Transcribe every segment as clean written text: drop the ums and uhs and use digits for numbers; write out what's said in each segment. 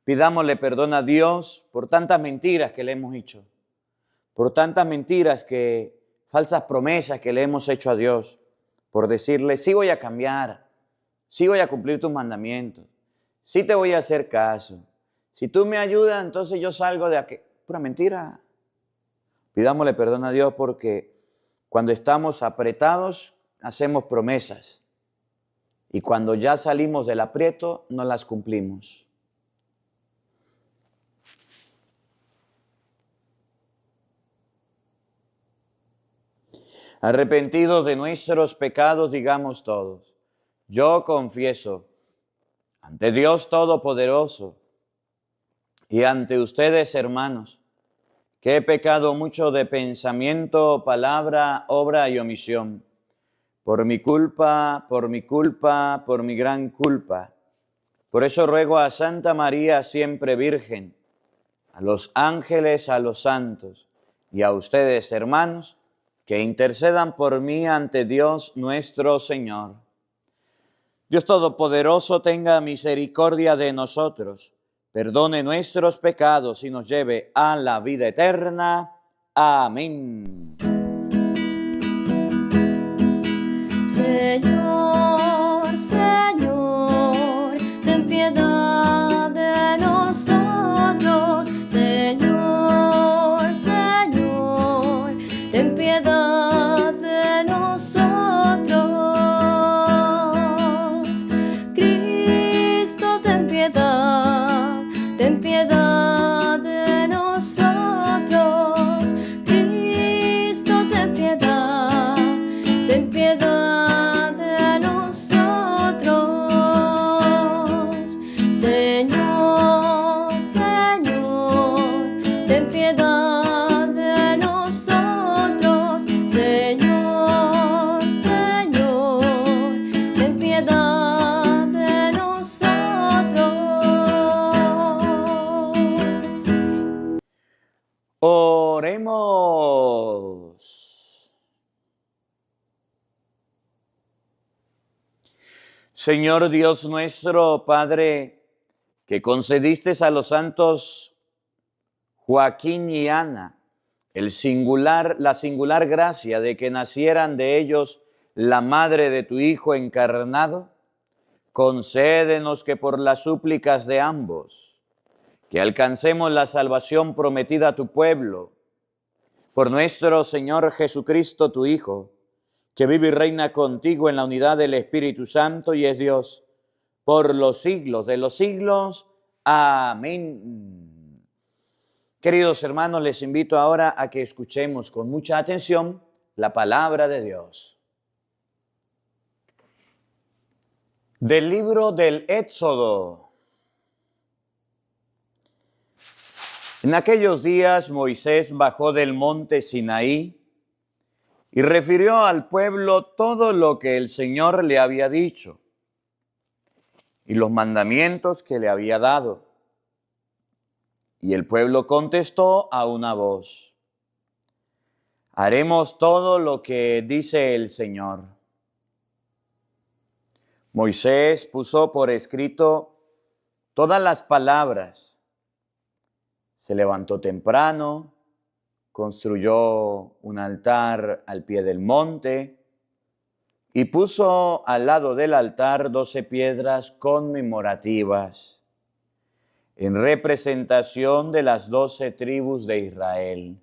Pidámosle perdón a Dios por tantas mentiras que le hemos hecho, por tantas mentiras falsas promesas que le hemos hecho a Dios, por decirle, sí voy a cambiar, sí voy a cumplir tus mandamientos, sí te voy a hacer caso. Si tú me ayudas, entonces yo salgo de aquí. Pura mentira. Pidámosle perdón a Dios porque cuando estamos apretados, hacemos promesas. Y cuando ya salimos del aprieto, no las cumplimos. Arrepentidos de nuestros pecados, digamos todos, yo confieso ante Dios Todopoderoso y ante ustedes, hermanos, que he pecado mucho de pensamiento, palabra, obra y omisión, por mi culpa, por mi gran culpa. Por eso ruego a Santa María, siempre Virgen, a los ángeles, a los santos y a ustedes, hermanos, que intercedan por mí ante Dios nuestro Señor. Dios Todopoderoso tenga misericordia de nosotros, perdone nuestros pecados y nos lleve a la vida eterna. Amén. Señor, Señor, ten piedad de nosotros. Señor, Señor, ten piedad de nosotros. Cristo, ten piedad de nosotros. Cristo, ten piedad de nosotros. Señor, Señor, ten piedad de nosotros. Señor, Señor, ten piedad de nosotros. Oremos. Señor Dios nuestro, Padre, que concediste a los santos Joaquín y Ana la singular gracia de que nacieran de ellos la madre de tu Hijo encarnado, concédenos que por las súplicas de ambos, que alcancemos la salvación prometida a tu pueblo, por nuestro Señor Jesucristo, tu Hijo, que vive y reina contigo en la unidad del Espíritu Santo y es Dios, por los siglos de los siglos. Amén. Queridos hermanos, les invito ahora a que escuchemos con mucha atención la palabra de Dios. Del libro del Éxodo. En aquellos días Moisés bajó del monte Sinaí y refirió al pueblo todo lo que el Señor le había dicho y los mandamientos que le había dado. Y el pueblo contestó a una voz: haremos todo lo que dice el Señor. Moisés puso por escrito todas las palabras. Se levantó temprano, construyó un altar al pie del monte y puso al lado del altar 12 piedras conmemorativas en representación de las 12 tribus de Israel.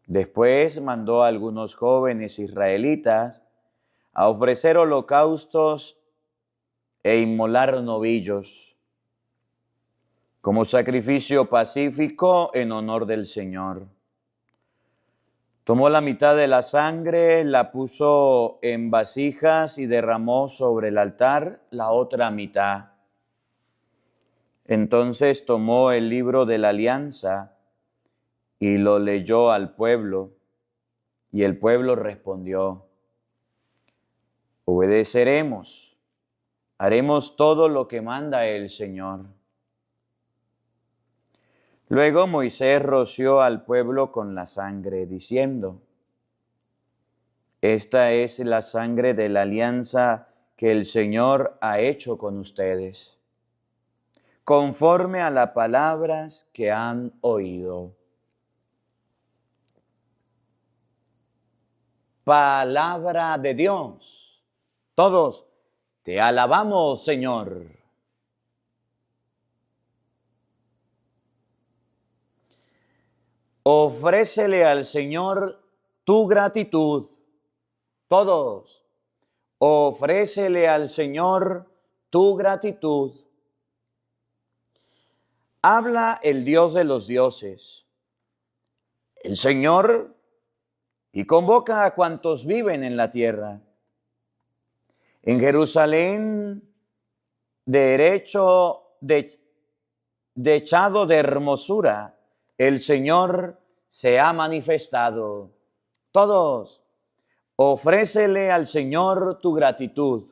Después mandó a algunos jóvenes israelitas a ofrecer holocaustos e inmolar novillos como sacrificio pacífico en honor del Señor. Tomó la mitad de la sangre, la puso en vasijas y derramó sobre el altar la otra mitad. Entonces tomó el libro de la alianza y lo leyó al pueblo, y el pueblo respondió: obedeceremos, haremos todo lo que manda el Señor. Luego Moisés roció al pueblo con la sangre, diciendo: esta es la sangre de la alianza que el Señor ha hecho con ustedes. conforme a las palabras que han oído. Palabra de Dios. Todos te alabamos, Señor. Ofrécele al Señor tu gratitud. Todos, ofrécele al Señor tu gratitud. Habla el Dios de los dioses, el Señor, y convoca a cuantos viven en la tierra. En Jerusalén, dechado de hermosura, el Señor se ha manifestado. Todos, ofrécele al Señor tu gratitud.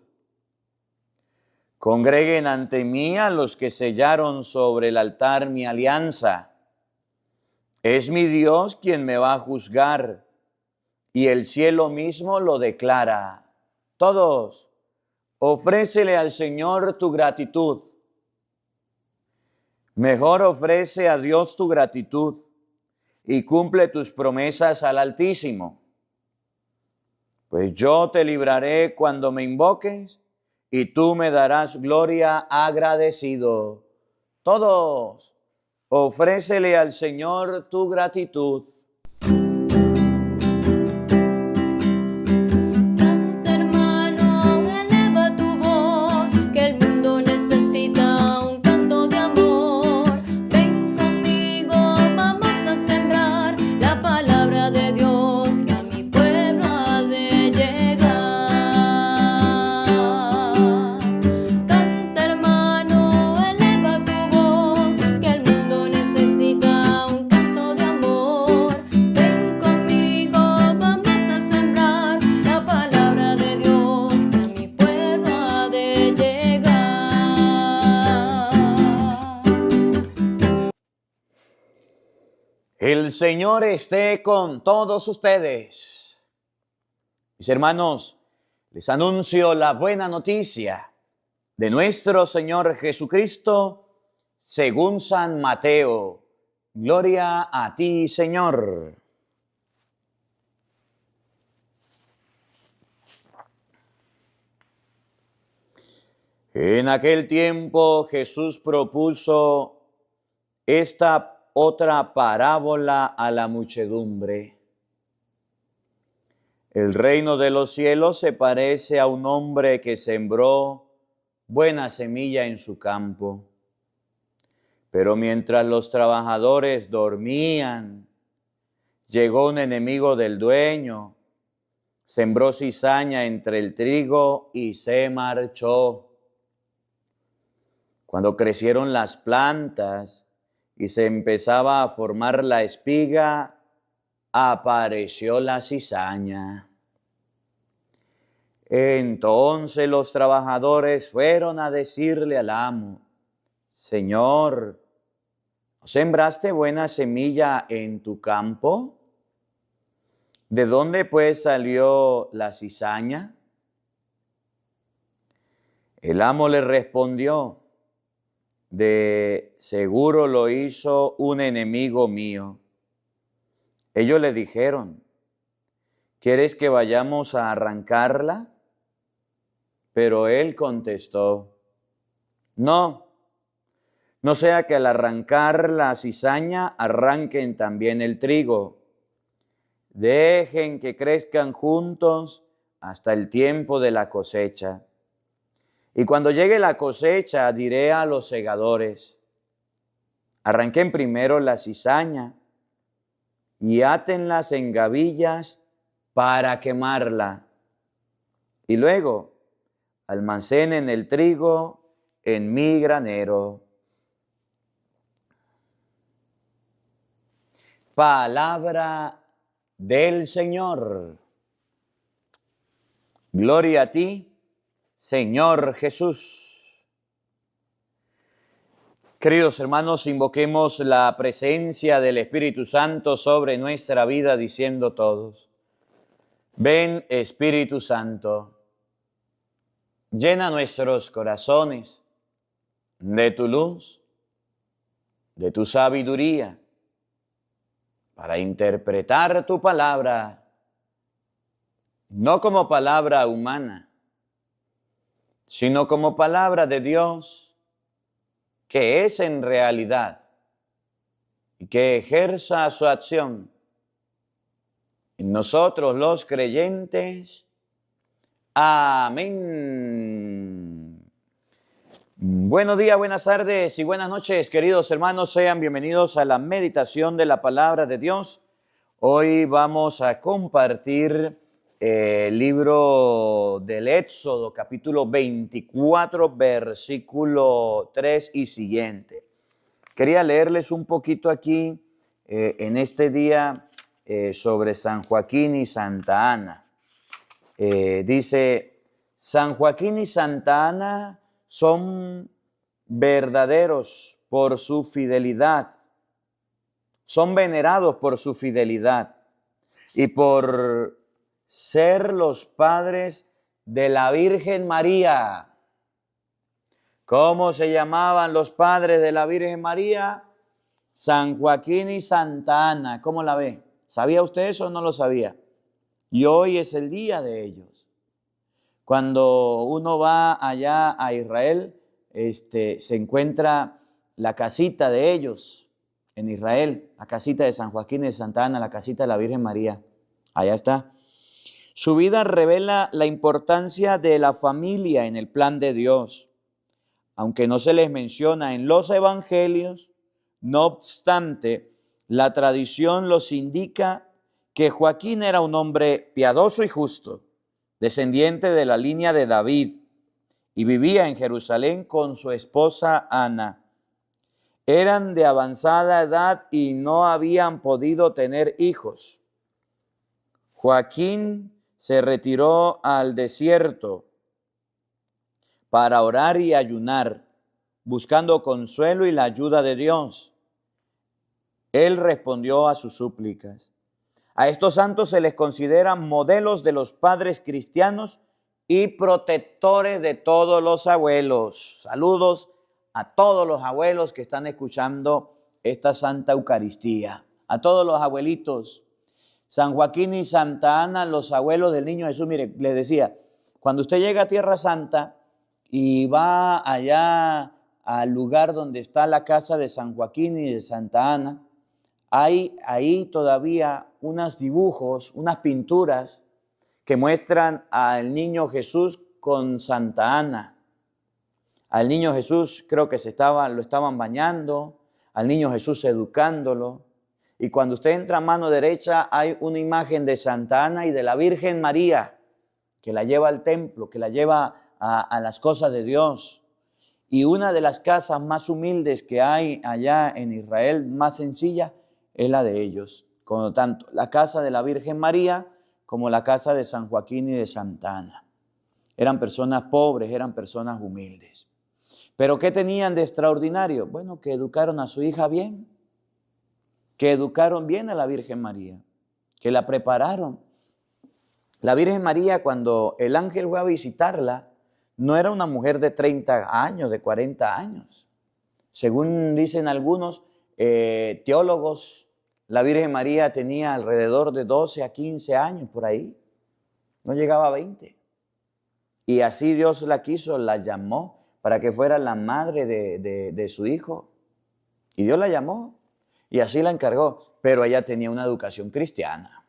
Congreguen ante mí a los que sellaron sobre el altar mi alianza. Es mi Dios quien me va a juzgar, y el cielo mismo lo declara. Todos, ofrécele al Señor tu gratitud. Mejor ofrece a Dios tu gratitud y cumple tus promesas al Altísimo. Pues yo te libraré cuando me invoques y tú me darás gloria agradecido. Todos, ofrécele al Señor tu gratitud. El Señor esté con todos ustedes. Mis hermanos, les anuncio la buena noticia de nuestro Señor Jesucristo según San Mateo. Gloria a ti, Señor. En aquel tiempo Jesús propuso esta otra parábola a la muchedumbre. El reino de los cielos se parece a un hombre que sembró buena semilla en su campo. Pero mientras los trabajadores dormían, llegó un enemigo del dueño, sembró cizaña entre el trigo y se marchó. Cuando crecieron las plantas y se empezaba a formar la espiga, apareció la cizaña. Entonces los trabajadores fueron a decirle al amo: Señor, ¿no sembraste buena semilla en tu campo? ¿De dónde pues salió la cizaña? El amo le respondió: de seguro lo hizo un enemigo mío. Ellos le dijeron: ¿quieres que vayamos a arrancarla? Pero él contestó: no, no sea que al arrancar la cizaña arranquen también el trigo. Dejen que crezcan juntos hasta el tiempo de la cosecha. Y cuando llegue la cosecha, diré a los segadores: arranquen primero la cizaña y átenlas en gavillas para quemarla. Y luego almacenen el trigo en mi granero. Palabra del Señor. Gloria a ti, Señor Jesús. Queridos hermanos, invoquemos la presencia del Espíritu Santo sobre nuestra vida diciendo todos: ven, Espíritu Santo, llena nuestros corazones de tu luz de tu sabiduría para interpretar tu palabra, no como palabra humana, sino como palabra de Dios, que es en realidad, y que ejerza su acción en nosotros los creyentes. Amén. Buenos días, buenas tardes y buenas noches, queridos hermanos. Sean bienvenidos a la meditación de la palabra de Dios. Hoy vamos a compartir el libro del Éxodo, capítulo 24, versículo 3 y siguiente. Quería leerles un poquito aquí en este día sobre San Joaquín y Santa Ana. Dice, San Joaquín y Santa Ana son verdaderos por su fidelidad, son venerados por su fidelidad y por ser los padres de la Virgen María. ¿Cómo se llamaban los padres de la Virgen María? San Joaquín y Santa Ana. ¿Cómo la ve? ¿Sabía usted eso o no lo sabía? Y hoy es el día de ellos. Cuando uno va allá a Israel, se encuentra la casita de ellos en Israel, la casita de San Joaquín y de Santa Ana, la casita de la Virgen María. Allá está. Su vida revela la importancia de la familia en el plan de Dios. Aunque no se les menciona en los evangelios, no obstante, la tradición los indica que Joaquín era un hombre piadoso y justo, descendiente de la línea de David, y vivía en Jerusalén con su esposa Ana. Eran de avanzada edad y no habían podido tener hijos. Joaquín se retiró al desierto para orar y ayunar, buscando consuelo y la ayuda de Dios. Él respondió a sus súplicas. A estos santos se les considera modelos de los padres cristianos y protectores de todos los abuelos. Saludos a todos los abuelos que están escuchando esta Santa Eucaristía. A todos los abuelitos. San Joaquín y Santa Ana, los abuelos del Niño Jesús. Mire, les decía, cuando usted llega a Tierra Santa y va allá al lugar donde está la casa de San Joaquín y de Santa Ana, hay ahí todavía unos dibujos, unas pinturas que muestran al niño Jesús con Santa Ana. Al niño Jesús creo que lo estaban bañando, al niño Jesús educándolo. Y cuando usted entra a mano derecha hay una imagen de Santa Ana y de la Virgen María, que la lleva al templo, que la lleva a las cosas de Dios. Y una de las casas más humildes que hay allá en Israel, más sencilla, es la de ellos. Por tanto, la casa de la Virgen María como la casa de San Joaquín y de Santa Ana. Eran personas pobres, eran personas humildes. ¿Pero qué tenían de extraordinario? Bueno, que educaron a su hija bien, que educaron bien a la Virgen María, que la prepararon. La Virgen María, cuando el ángel fue a visitarla, no era una mujer de 30 años, de 40 años. Según dicen algunos teólogos, la Virgen María tenía alrededor de 12 a 15 años por ahí. No llegaba a 20. Y así Dios la quiso, la llamó para que fuera la madre de su hijo. Y Dios la llamó y así la encargó. Pero ella tenía una educación cristiana.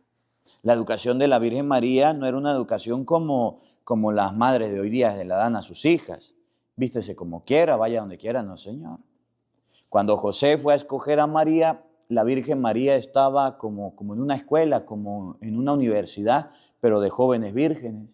La educación de la Virgen María no era una educación como las madres de hoy día le la dan a sus hijas. Vístese como quiera, vaya donde quiera, no, Señor. Cuando José fue a escoger a María, la Virgen María estaba como en una escuela, como en una universidad, pero de jóvenes vírgenes,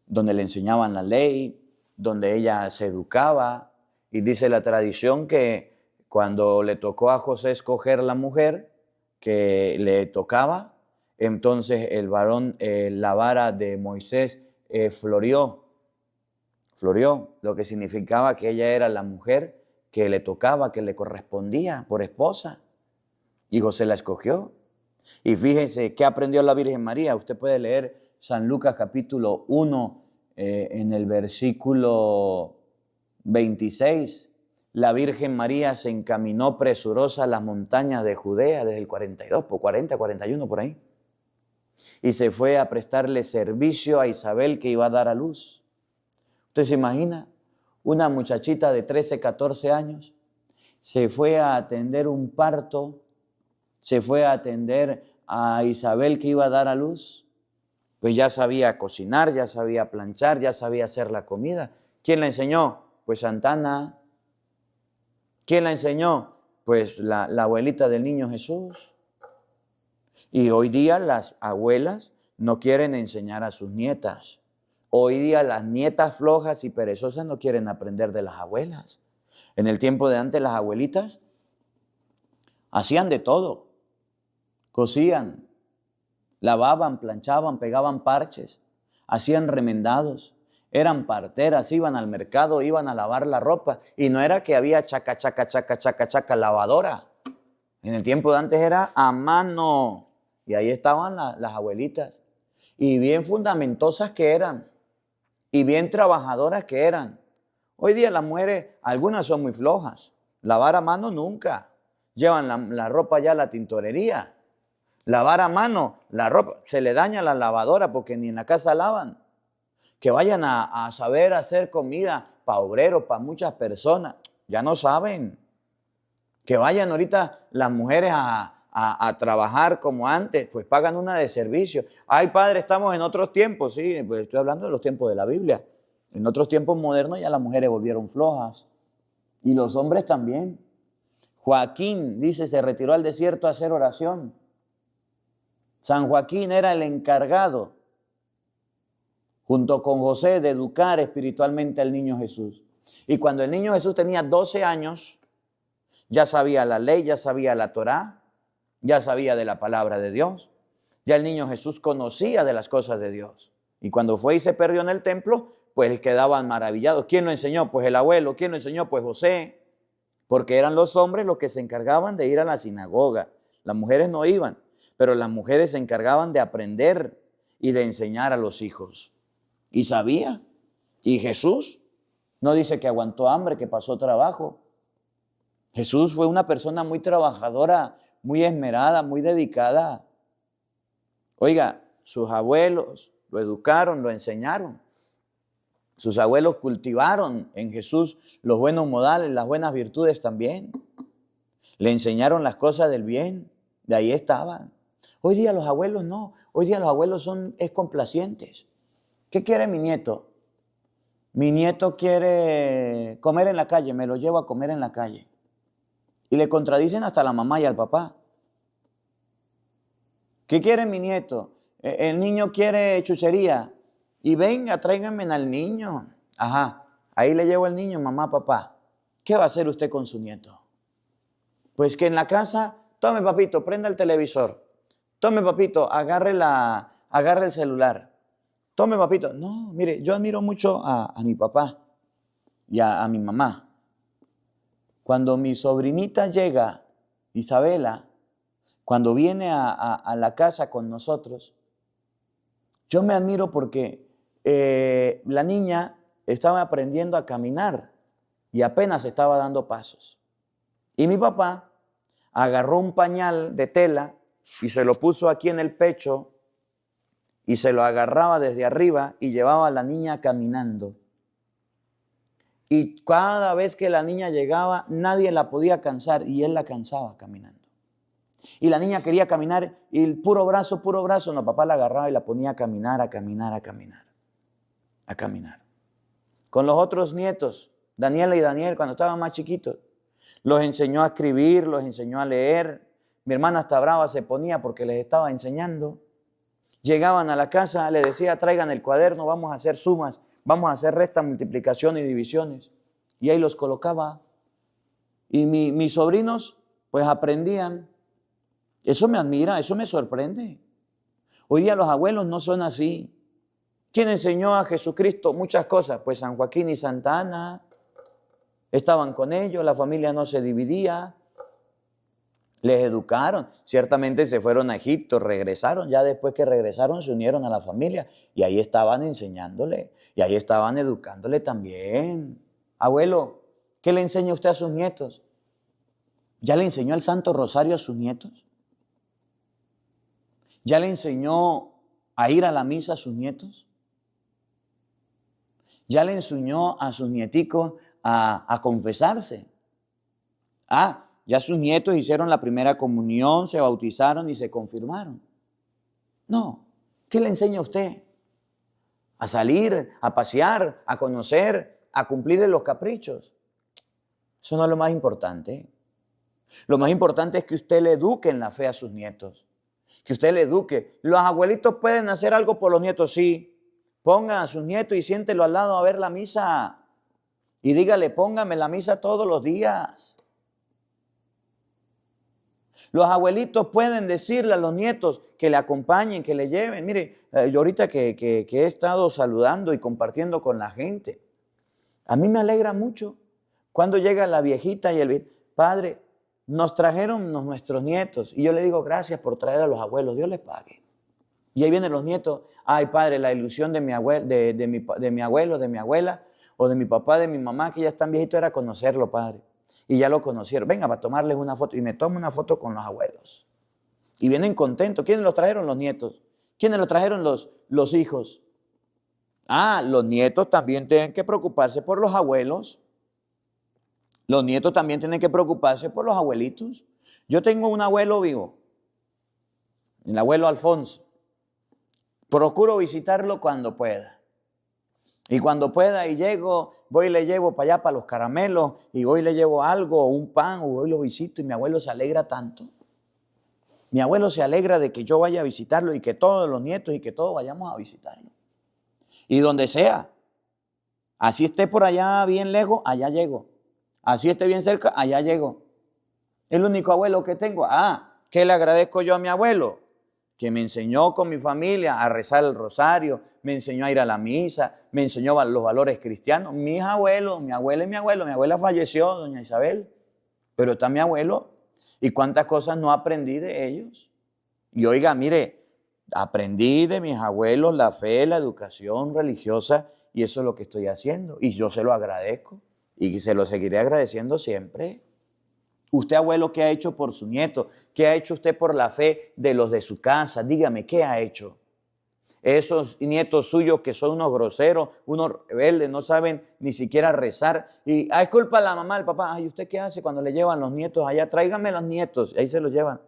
donde le enseñaban la ley, donde ella se educaba. Y dice la tradición que cuando le tocó a José escoger la mujer que le tocaba, entonces el varón, la vara de Moisés floreó, lo que significaba que ella era la mujer que le tocaba, que le correspondía por esposa. Y José la escogió. Y fíjense qué aprendió la Virgen María. Usted puede leer San Lucas capítulo 1 en el versículo 26. la Virgen María se encaminó presurosa a las montañas de Judea desde el 42, por 40, 41 por ahí. Y se fue a prestarle servicio a Isabel que iba a dar a luz. ¿Usted se imagina? Una muchachita de 13, 14 años se fue a atender un parto, se fue a atender a Isabel que iba a dar a luz. Pues ya sabía cocinar, ya sabía planchar, ya sabía hacer la comida. ¿Quién la enseñó? Pues Santana. ¿Quién la enseñó? Pues la abuelita del niño Jesús. Y hoy día las abuelas no quieren enseñar a sus nietas. Hoy día las nietas flojas y perezosas no quieren aprender de las abuelas. En el tiempo de antes las abuelitas hacían de todo. Cosían, lavaban, planchaban, pegaban parches, hacían remendados, eran parteras, iban al mercado, iban a lavar la ropa. Y no era que había chaca, lavadora. En el tiempo de antes era a mano. Y ahí estaban las abuelitas. Y bien fundamentosas que eran. Y bien trabajadoras que eran. Hoy día las mujeres, algunas son muy flojas. Lavar a mano nunca. Llevan la ropa ya a la tintorería. Lavar a mano la ropa. Se le daña la lavadora porque ni en la casa lavan. Que vayan a saber hacer comida para obreros, para muchas personas. Ya no saben. Que vayan ahorita las mujeres a trabajar como antes, pues pagan una de servicio. Ay, padre, estamos en otros tiempos, sí, pues estoy hablando de los tiempos de la Biblia. En otros tiempos modernos ya las mujeres volvieron flojas. Y los hombres también. Joaquín, dice, se retiró al desierto a hacer oración. San Joaquín era el encargado, junto con José, de educar espiritualmente al niño Jesús. Y cuando el niño Jesús tenía 12 años, ya sabía la ley, ya sabía la Torá, ya sabía de la palabra de Dios. Ya el niño Jesús conocía de las cosas de Dios. Y cuando fue y se perdió en el templo, pues quedaban maravillados. ¿Quién lo enseñó? Pues el abuelo. ¿Quién lo enseñó? Pues José. Porque eran los hombres los que se encargaban de ir a la sinagoga. Las mujeres no iban, pero las mujeres se encargaban de aprender y de enseñar a los hijos. Y sabía. Y Jesús no dice que aguantó hambre, que pasó trabajo. Jesús fue una persona muy trabajadora, muy esmerada, muy dedicada. Oiga, sus abuelos lo educaron, lo enseñaron. Sus abuelos cultivaron en Jesús los buenos modales, las buenas virtudes también. Le enseñaron las cosas del bien, de ahí estaban. Hoy día los abuelos no, hoy día los abuelos son complacientes. ¿Qué quiere mi nieto? Mi nieto quiere comer en la calle, me lo llevo a comer en la calle. Y le contradicen hasta a la mamá y al papá. ¿Qué quiere mi nieto? El niño quiere chuchería. Y venga, tráiganme al niño. Ajá, ahí le llevo al niño, mamá, papá. ¿Qué va a hacer usted con su nieto? Pues que en la casa, tome papito, prenda el televisor. Tome papito, agarre el celular. Tome papito. No, mire, yo admiro mucho a mi papá y a mi mamá. Cuando mi sobrinita llega, Isabela, cuando viene a la casa con nosotros, yo me admiro porque la niña estaba aprendiendo a caminar y apenas estaba dando pasos. Y mi papá agarró un pañal de tela y se lo puso aquí en el pecho y se lo agarraba desde arriba y llevaba a la niña caminando. Y cada vez que la niña llegaba, nadie la podía cansar y él la cansaba caminando. Y la niña quería caminar y el puro brazo, no, papá la agarraba y la ponía a caminar, a caminar, a caminar, a caminar. Con los otros nietos, Daniela y Daniel, cuando estaban más chiquitos, los enseñó a escribir, los enseñó a leer. Mi hermana hasta brava se ponía porque les estaba enseñando. Llegaban a la casa, le decía, traigan el cuaderno, vamos a hacer sumas, vamos a hacer resta, multiplicación y divisiones. Y ahí los colocaba. Y mis sobrinos, pues aprendían. Eso me admira, eso me sorprende. Hoy día los abuelos no son así. ¿Quién enseñó a Jesucristo muchas cosas? Pues San Joaquín y Santa Ana. Estaban con ellos, la familia no se dividía. Les educaron. Ciertamente se fueron a Egipto, regresaron. Ya después que regresaron se unieron a la familia. Y ahí estaban enseñándole. Y ahí estaban educándole también. Abuelo, ¿Qué le enseña usted a sus nietos? ¿Ya le enseñó el Santo Rosario a sus nietos? ¿Ya le enseñó a ir a la misa a sus nietos? ¿Ya le enseñó a sus nieticos a confesarse? Ya sus nietos hicieron la primera comunión, se bautizaron y se confirmaron. No. ¿Qué le enseña a usted? A salir, a pasear, a conocer, a cumplirle los caprichos. Eso no es lo más importante. Lo más importante es que usted le eduque en la fe a sus nietos. Que usted le eduque. Los abuelitos pueden hacer algo por los nietos, sí. Pongan a sus nietos y siéntelo al lado a ver la misa. Y dígale, póngame la misa todos los días. Los abuelitos pueden decirle a los nietos que le acompañen, que le lleven. Mire, yo ahorita que he estado saludando y compartiendo con la gente, a mí me alegra mucho cuando llega la viejita y el padre, nos trajeron nuestros nietos. Y yo le digo, gracias por traer a los abuelos, Dios les pague. Y ahí vienen los nietos, ay padre, la ilusión de mi abuelo, de mi abuelo, de mi abuela, o de mi papá, de mi mamá, que ya están viejitos, era conocerlo, padre. Y ya lo conocieron. Venga, para tomarles una foto. Y me tomo una foto con los abuelos. Y vienen contentos. ¿Quiénes los trajeron? Los nietos. ¿Quiénes los trajeron? Los hijos. Los nietos también tienen que preocuparse por los abuelos. Los nietos también tienen que preocuparse por los abuelitos. Yo tengo un abuelo vivo. El abuelo Alfonso. Procuro visitarlo cuando pueda. Y cuando pueda y llego, voy y le llevo para allá, para los caramelos, y voy y le llevo algo, un pan, o voy y lo visito, y mi abuelo se alegra tanto. Mi abuelo se alegra de que yo vaya a visitarlo y que todos los nietos y que todos vayamos a visitarlo. Y donde sea, así esté por allá bien lejos, allá llego. Así esté bien cerca, allá llego. El único abuelo que tengo. ¿Qué le agradezco yo a mi abuelo? Que me enseñó con mi familia a rezar el rosario, me enseñó a ir a la misa, me enseñó los valores cristianos. Mis abuelos, mi abuela y mi abuelo. Mi abuela falleció, doña Isabel, pero está mi abuelo. ¿Y cuántas cosas no aprendí de ellos? Y oiga, mire, aprendí de mis abuelos la fe, la educación religiosa, y eso es lo que estoy haciendo. Y yo se lo agradezco y se lo seguiré agradeciendo siempre. Usted, abuelo, ¿qué ha hecho por su nieto? ¿Qué ha hecho usted por la fe de los de su casa? Dígame, ¿qué ha hecho? Esos nietos suyos que son unos groseros, unos rebeldes, no saben ni siquiera rezar. Y es culpa de la mamá, el papá. Ay, ¿usted qué hace cuando le llevan los nietos allá? Tráigame los nietos, ahí se los llevan.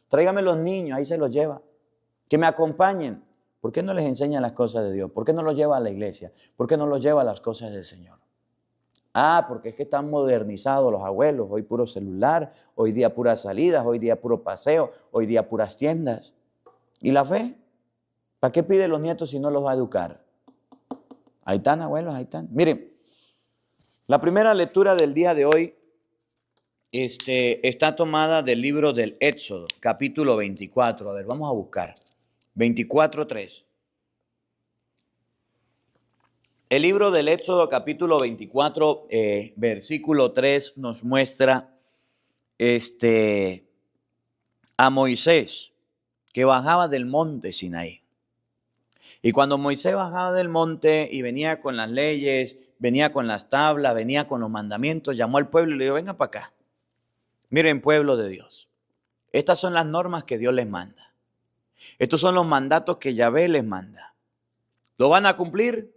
Tráigame los niños, ahí se los lleva. Que me acompañen. ¿Por qué no les enseña las cosas de Dios? ¿Por qué no los lleva a la iglesia? ¿Por qué no los lleva a las cosas del Señor? Porque es que están modernizados los abuelos. Hoy puro celular, hoy día puras salidas, hoy día puro paseo, hoy día puras tiendas. ¿Y la fe? ¿Para qué pide los nietos si no los va a educar? Ahí están, abuelos, ahí están. Miren, la primera lectura del día de hoy está tomada del libro del Éxodo, capítulo 24. A ver, vamos a buscar. 24:3. El libro del Éxodo, capítulo 24, versículo 3, nos muestra a Moisés que bajaba del monte Sinaí. Y cuando Moisés bajaba del monte y venía con las leyes, venía con las tablas, venía con los mandamientos, llamó al pueblo y le dijo, venga para acá. Miren, pueblo de Dios, estas son las normas que Dios les manda. Estos son los mandatos que Yahvé les manda. ¿Lo van a cumplir?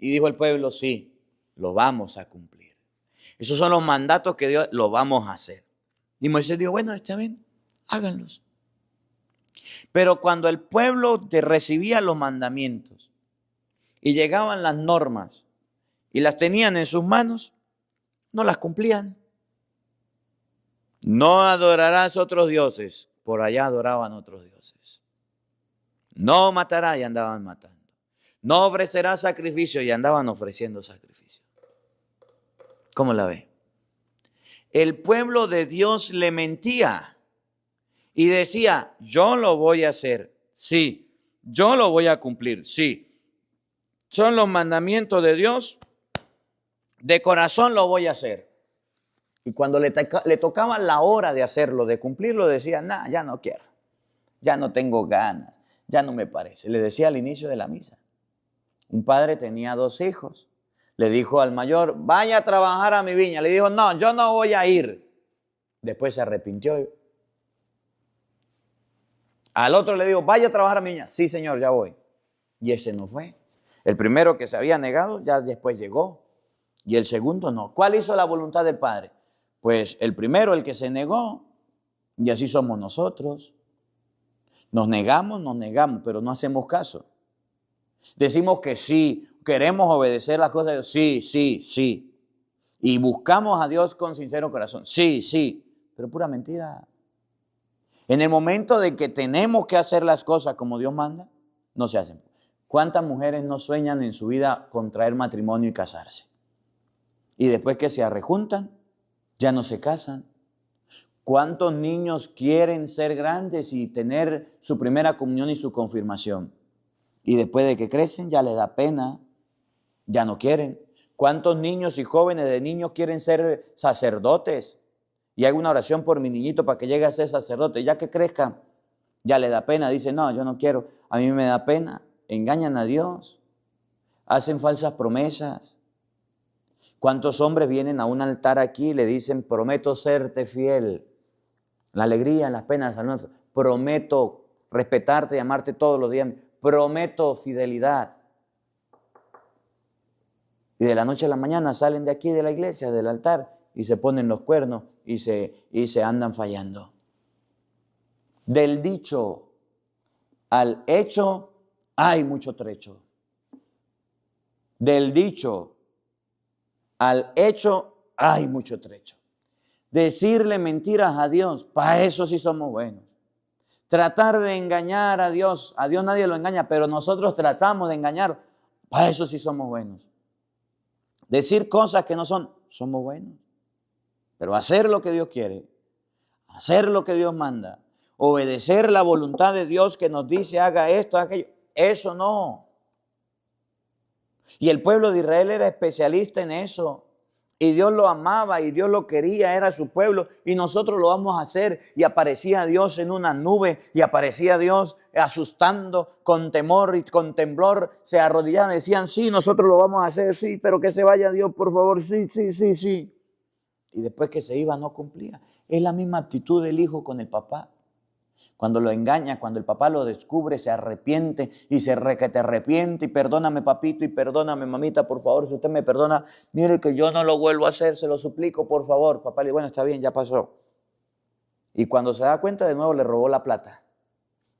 Y dijo el pueblo, sí, lo vamos a cumplir. Esos son los mandatos que Dios, lo vamos a hacer. Y Moisés dijo, bueno, está bien, háganlos. Pero cuando el pueblo recibía los mandamientos y llegaban las normas y las tenían en sus manos, no las cumplían. No adorarás otros dioses. Por allá adoraban otros dioses. No matarás y andaban matando. No ofrecerás sacrificio y andaban ofreciendo sacrificio. ¿Cómo la ve? El pueblo de Dios le mentía y decía, yo lo voy a hacer, sí, yo lo voy a cumplir, sí. Son los mandamientos de Dios, de corazón lo voy a hacer. Y cuando le tocaba la hora de hacerlo, de cumplirlo, decía, nah, ya no quiero, ya no tengo ganas, ya no me parece. Le decía al inicio de la misa. Un padre tenía 2 hijos. Le dijo al mayor, vaya a trabajar a mi viña. Le dijo, no, yo no voy a ir. Después se arrepintió. Al otro le dijo, vaya a trabajar a mi viña. Sí, señor, ya voy. Y ese no fue. El primero que se había negado ya después llegó. Y el segundo no. ¿Cuál hizo la voluntad del Padre? Pues el primero, el que se negó. Y así somos nosotros. Nos negamos, pero no hacemos caso. Decimos que sí, queremos obedecer las cosas de Dios. Sí, sí, sí. Y buscamos a Dios con sincero corazón. Sí, sí. Pero pura mentira. En el momento de que tenemos que hacer las cosas como Dios manda, no se hacen. ¿Cuántas mujeres no sueñan en su vida contraer matrimonio y casarse? Y después que se arrejuntan, ya no se casan. ¿Cuántos niños quieren ser grandes y tener su primera comunión y su confirmación? Y después de que crecen ya les da pena, ya no quieren. ¿Cuántos niños y jóvenes de niños quieren ser sacerdotes? Y hago una oración por mi niñito para que llegue a ser sacerdote. Ya que crezca, ya le da pena. Dice, no, yo no quiero. A mí me da pena. Engañan a Dios. Hacen falsas promesas. ¿Cuántos hombres vienen a un altar aquí y le dicen, prometo serte fiel? La alegría, las penas, las prometo respetarte y amarte todos los días. Prometo fidelidad. Y de la noche a la mañana salen de aquí de la iglesia, del altar, y se ponen los cuernos y se andan fallando. Del dicho al hecho hay mucho trecho. Del dicho al hecho hay mucho trecho. Decirle mentiras a Dios, para eso sí somos buenos. Tratar de engañar a Dios nadie lo engaña, pero nosotros tratamos de engañar, para eso sí somos buenos. Decir cosas que no son, somos buenos. Pero hacer lo que Dios quiere, hacer lo que Dios manda, obedecer la voluntad de Dios que nos dice haga esto, aquello, eso no. Y el pueblo de Israel era especialista en eso. Y Dios lo amaba y Dios lo quería, era su pueblo. Y nosotros lo vamos a hacer. Y aparecía Dios en una nube y aparecía Dios asustando con temor y con temblor. Se arrodillaban y decían, sí, nosotros lo vamos a hacer, sí, pero que se vaya Dios, por favor, sí, sí, sí, sí. Y después que se iba no cumplía. Es la misma actitud del hijo con el papá. Cuando lo engaña, cuando el papá lo descubre, se arrepiente y que te arrepiente y perdóname papito y perdóname mamita, por favor, si usted me perdona, mire que yo no lo vuelvo a hacer, se lo suplico, por favor. Papá le dice, bueno, está bien, ya pasó. Y cuando se da cuenta, de nuevo le robó la plata.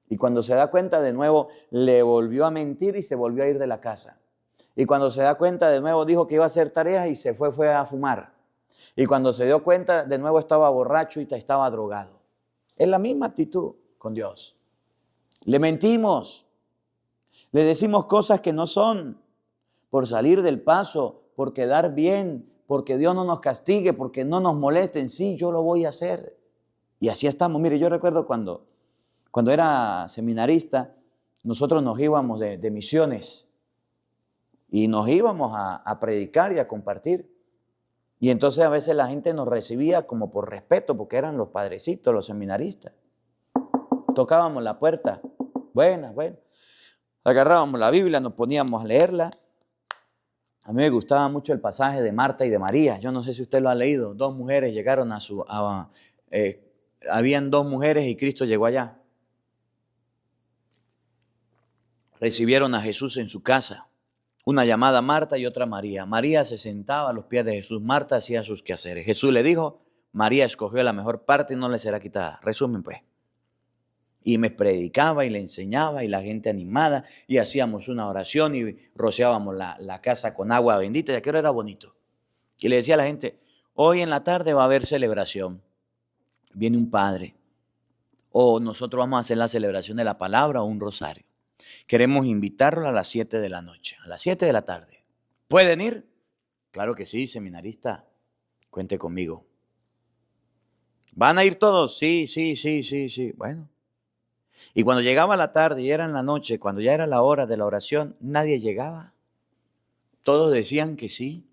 Y cuando se da cuenta, de nuevo le volvió a mentir y se volvió a ir de la casa. Y cuando se da cuenta, de nuevo dijo que iba a hacer tareas y se fue a fumar. Y cuando se dio cuenta, de nuevo estaba borracho y estaba drogado. Es la misma actitud con Dios. Le mentimos, le decimos cosas que no son, por salir del paso, por quedar bien, porque Dios no nos castigue, porque no nos molesten. Sí, yo lo voy a hacer. Y así estamos. Mire, yo recuerdo cuando era seminarista, nosotros nos íbamos de misiones y nos íbamos a predicar y a compartir. Y entonces a veces la gente nos recibía como por respeto, porque eran los padrecitos, los seminaristas. Tocábamos la puerta, buenas, agarrábamos la Biblia, nos poníamos a leerla. A mí me gustaba mucho el pasaje de Marta y de María. Yo no sé si usted lo ha leído. Dos mujeres llegaron habían dos mujeres y Cristo llegó allá. Recibieron a Jesús en su casa. Una llamada Marta y otra María. María se sentaba a los pies de Jesús. Marta hacía sus quehaceres. Jesús le dijo, María escogió la mejor parte y no le será quitada. Resumen pues. Y me predicaba y le enseñaba y la gente animada y hacíamos una oración y rociábamos la casa con agua bendita. Y aquello era bonito. Y le decía a la gente, hoy en la tarde va a haber celebración. Viene un padre. O nosotros vamos a hacer la celebración de la palabra o un rosario. Queremos invitarlo a las 7 de la noche, a las 7 de la tarde. ¿Pueden ir? Claro que sí, seminarista. Cuente conmigo. ¿Van a ir todos? Sí. Bueno. Y cuando llegaba la tarde y era en la noche, cuando ya era la hora de la oración, nadie llegaba. Todos decían que sí,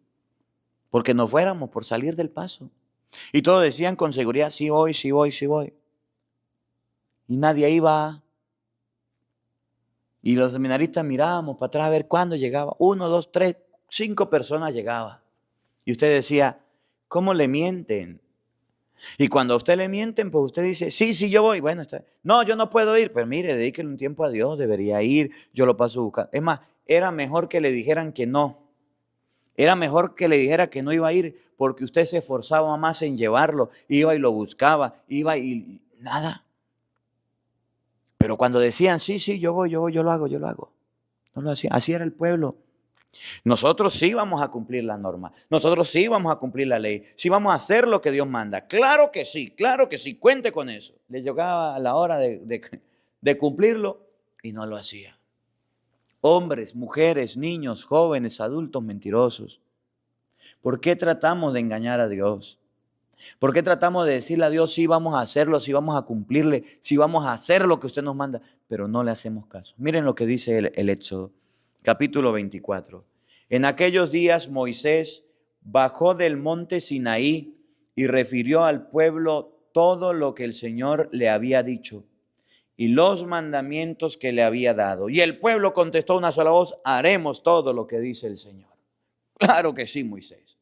porque no fuéramos por salir del paso. Y todos decían con seguridad, sí voy. Y nadie iba. Y los seminaristas mirábamos para atrás a ver cuándo llegaba. 1, 2, 3, 5 personas llegaban. Y usted decía, ¿cómo le mienten? Y cuando a usted le mienten, pues usted dice, sí, yo voy. Bueno, no, yo no puedo ir. Pero mire, dedíquele un tiempo a Dios, debería ir, yo lo paso buscando. Es más, era mejor que le dijeran que no. Era mejor que le dijera que no iba a ir, porque usted se esforzaba más en llevarlo. Iba y lo buscaba, iba y nada. Pero cuando decían, sí, yo voy, yo lo hago. No lo hacían. Así era el pueblo. Nosotros sí vamos a cumplir la norma. Nosotros sí vamos a cumplir la ley. Sí vamos a hacer lo que Dios manda. Claro que sí, cuente con eso. Le llegaba a la hora de cumplirlo y no lo hacía. Hombres, mujeres, niños, jóvenes, adultos mentirosos. ¿Por qué tratamos de engañar a Dios? ¿Por qué tratamos de decirle a Dios, sí vamos a hacerlo, sí vamos a cumplirle, sí vamos a hacer lo que usted nos manda, pero no le hacemos caso? Miren lo que dice el Éxodo, capítulo 24. En aquellos días Moisés bajó del monte Sinaí y refirió al pueblo todo lo que el Señor le había dicho y los mandamientos que le había dado. Y el pueblo contestó una sola voz, haremos todo lo que dice el Señor. Claro que sí, Moisés.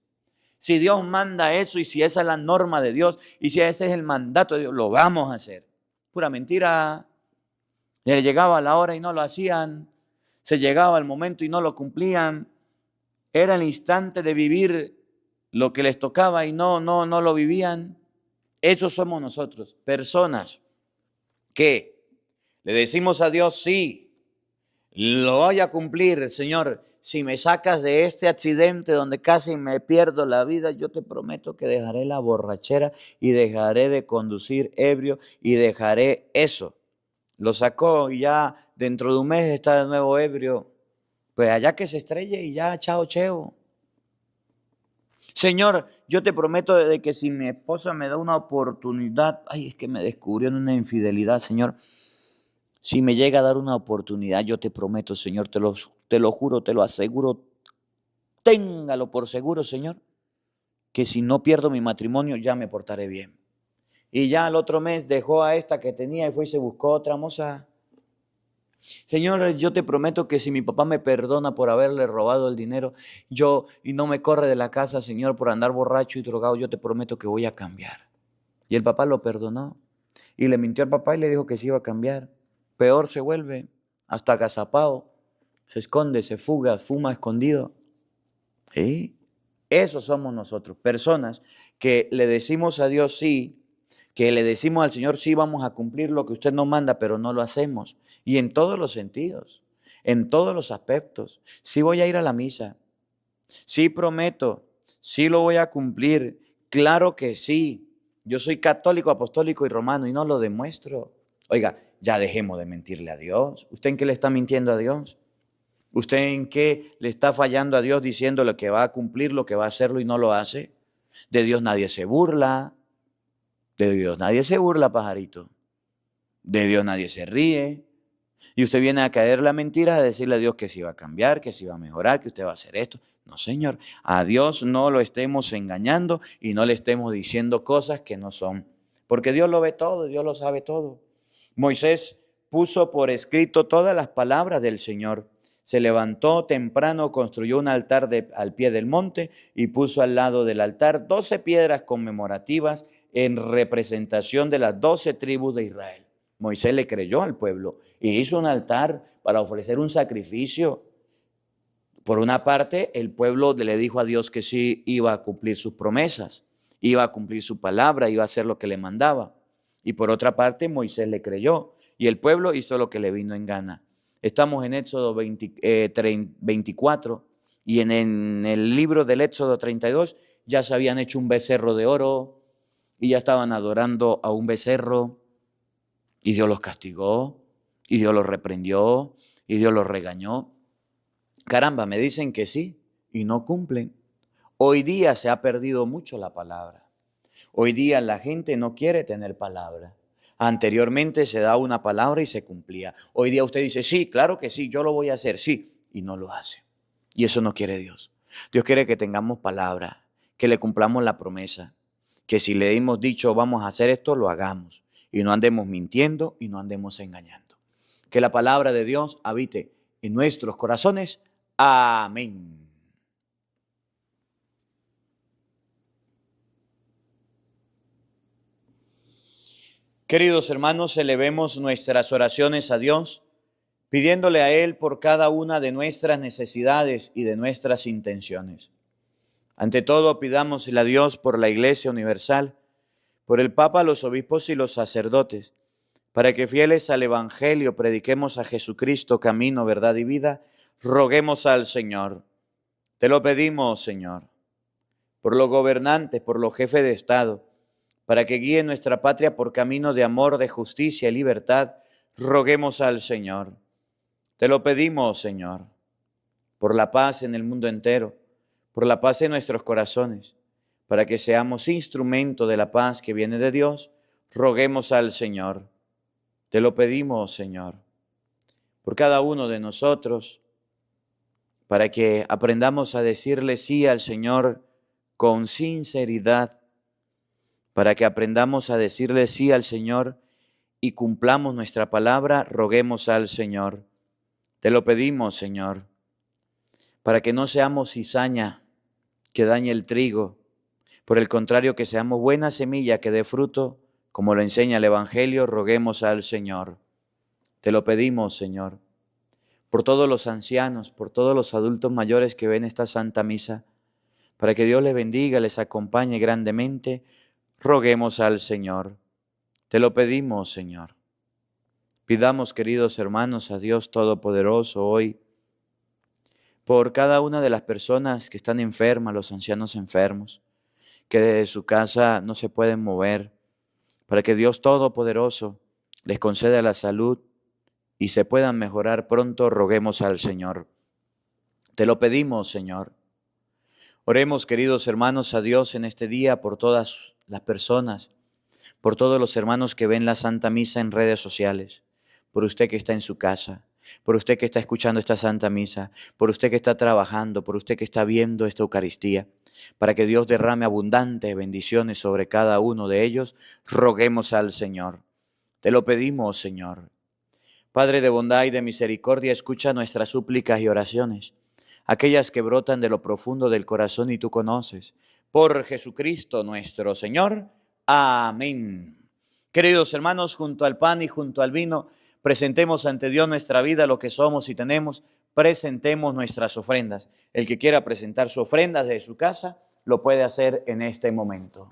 Si Dios manda eso y si esa es la norma de Dios y si ese es el mandato de Dios, lo vamos a hacer. Pura mentira. Le llegaba la hora y no lo hacían. Se llegaba el momento y no lo cumplían. Era el instante de vivir lo que les tocaba y no lo vivían. Esos somos nosotros, personas que le decimos a Dios, sí, lo voy a cumplir, Señor. Si me sacas de este accidente donde casi me pierdo la vida, yo te prometo que dejaré la borrachera y dejaré de conducir ebrio y dejaré eso. Lo sacó y ya dentro de un mes está de nuevo ebrio. Pues allá que se estrelle y ya, chao, cheo. Señor, yo te prometo de que si mi esposa me da una oportunidad, ay, es que me descubrió en una infidelidad, Señor. Si me llega a dar una oportunidad, yo te prometo, Señor, te lo juro, te lo aseguro, téngalo por seguro, Señor, que si no pierdo mi matrimonio, ya me portaré bien. Y ya al otro mes dejó a esta que tenía y fue y se buscó otra moza. Señor, yo te prometo que si mi papá me perdona por haberle robado el dinero, y no me corre de la casa, Señor, por andar borracho y drogado, yo te prometo que voy a cambiar. Y el papá lo perdonó. Y le mintió al papá y le dijo que se iba a cambiar. Peor se vuelve, hasta agazapado, se esconde, se fuga, fuma escondido. ¿Sí? Eso somos nosotros, personas que le decimos a Dios sí, que le decimos al Señor sí vamos a cumplir lo que usted nos manda, pero no lo hacemos. Y en todos los sentidos, en todos los aspectos. Sí voy a ir a la misa, sí prometo, sí lo voy a cumplir, claro que sí. Yo soy católico, apostólico y romano y no lo demuestro. Oiga, ya dejemos de mentirle a Dios. ¿Usted en qué le está mintiendo a Dios? ¿Usted en qué le está fallando a Dios diciéndole que va a cumplir lo que va a hacerlo y no lo hace? De Dios nadie se burla. De Dios nadie se burla, pajarito. De Dios nadie se ríe. Y usted viene a caer la mentira, a decirle a Dios que sí va a cambiar, que sí va a mejorar, que usted va a hacer esto. No, Señor, a Dios no lo estemos engañando y no le estemos diciendo cosas que no son. Porque Dios lo ve todo, Dios lo sabe todo. Moisés puso por escrito todas las palabras del Señor. Se levantó temprano, construyó un altar al pie del monte y puso al lado del altar 12 piedras conmemorativas en representación de las 12 tribus de Israel. Moisés le creyó al pueblo y hizo un altar para ofrecer un sacrificio. Por una parte, el pueblo le dijo a Dios que sí iba a cumplir sus promesas, iba a cumplir su palabra, iba a hacer lo que le mandaba. Y por otra parte, Moisés le creyó y el pueblo hizo lo que le vino en gana. Estamos en Éxodo 24 y en el libro del Éxodo 32 ya se habían hecho un becerro de oro y ya estaban adorando a un becerro. Y Dios los castigó, y Dios los reprendió, y Dios los regañó. Caramba, me dicen que sí, y no cumplen. Hoy día se ha perdido mucho la palabra. Hoy día la gente no quiere tener palabra. Anteriormente se daba una palabra y se cumplía. Hoy día usted dice, sí, claro que sí, yo lo voy a hacer, sí, y no lo hace. Y eso no quiere Dios. Dios quiere que tengamos palabra, que le cumplamos la promesa, que si le hemos dicho vamos a hacer esto, lo hagamos. Y no andemos mintiendo y no andemos engañando. Que la palabra de Dios habite en nuestros corazones. Amén. Queridos hermanos, elevemos nuestras oraciones a Dios, pidiéndole a Él por cada una de nuestras necesidades y de nuestras intenciones. Ante todo, pidámosle a Dios por la Iglesia Universal, por el Papa, los obispos y los sacerdotes, para que fieles al Evangelio prediquemos a Jesucristo, camino, verdad y vida. Roguemos al Señor. Te lo pedimos, Señor, por los gobernantes, por los jefes de Estado, para que guíen nuestra patria por camino de amor, de justicia y libertad. Roguemos al Señor. Te lo pedimos, Señor, por la paz en el mundo entero, por la paz en nuestros corazones, para que seamos instrumento de la paz que viene de Dios. Roguemos al Señor. Te lo pedimos, Señor, por cada uno de nosotros, para que aprendamos a decirle sí al Señor con sinceridad, para que aprendamos a decirle sí al Señor y cumplamos nuestra palabra. Roguemos al Señor. Te lo pedimos, Señor, para que no seamos cizaña que dañe el trigo, por el contrario, que seamos buena semilla que dé fruto, como lo enseña el Evangelio. Roguemos al Señor. Te lo pedimos, Señor, por todos los ancianos, por todos los adultos mayores que ven esta Santa Misa, para que Dios les bendiga, les acompañe grandemente. Roguemos al Señor. Te lo pedimos, Señor. Pidamos, queridos hermanos, a Dios Todopoderoso hoy, por cada una de las personas que están enfermas, los ancianos enfermos, que desde su casa no se pueden mover, para que Dios Todopoderoso les conceda la salud y se puedan mejorar pronto. Roguemos al Señor. Te lo pedimos, Señor. Oremos, queridos hermanos, a Dios en este día por todas las personas, por todos los hermanos que ven la Santa Misa en redes sociales, por usted que está en su casa, por usted que está escuchando esta Santa Misa, por usted que está trabajando, por usted que está viendo esta Eucaristía, para que Dios derrame abundantes bendiciones sobre cada uno de ellos. Roguemos al Señor. Te lo pedimos, Señor. Padre de bondad y de misericordia, escucha nuestras súplicas y oraciones, aquellas que brotan de lo profundo del corazón y tú conoces. Por Jesucristo nuestro Señor. Amén. Queridos hermanos, junto al pan y junto al vino, presentemos ante Dios nuestra vida, lo que somos y tenemos. Presentemos nuestras ofrendas. El que quiera presentar su ofrenda desde su casa, lo puede hacer en este momento.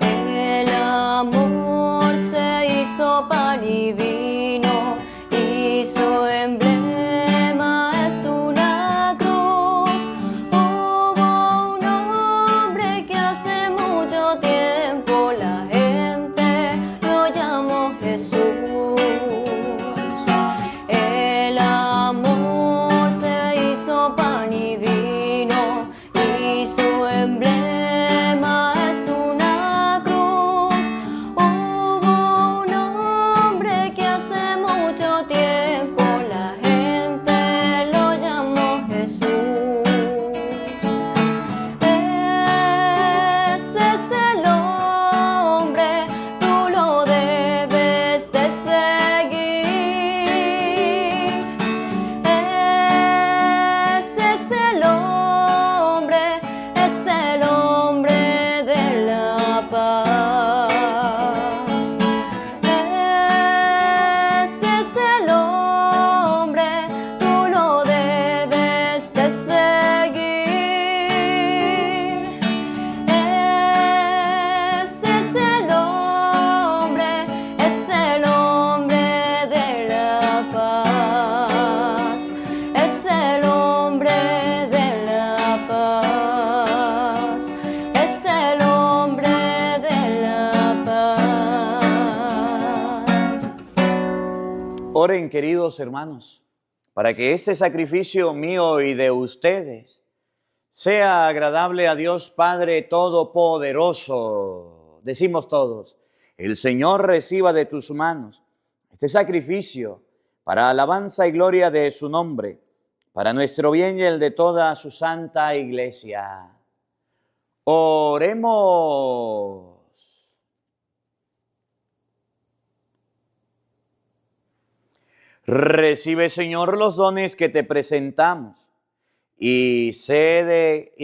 El amor se hizo pan y vino, y su emblema es una cruz. Hubo un hombre que hace mucho tiempo la gente lo llamó Jesús. El amor se hizo pan y vino, y su emblema es una cruz. Hubo un hombre que hace mucho tiempo la gente lo llamó Jesús. Ese es el hombre, tú lo debes de seguir. Ese es el hombre de la paz. Ese es el hombre, tú lo debes de seguir. Ese es el hombre de la paz. Es el hombre de la paz. Es el hombre de la paz. Oren, queridos hermanos, para que este sacrificio mío y de ustedes sea agradable a Dios Padre Todopoderoso. Decimos todos: el Señor reciba de tus manos este sacrificio para alabanza y gloria de su nombre, para nuestro bien y el de toda su santa Iglesia. Oremos. Recibe, Señor, los dones que te presentamos y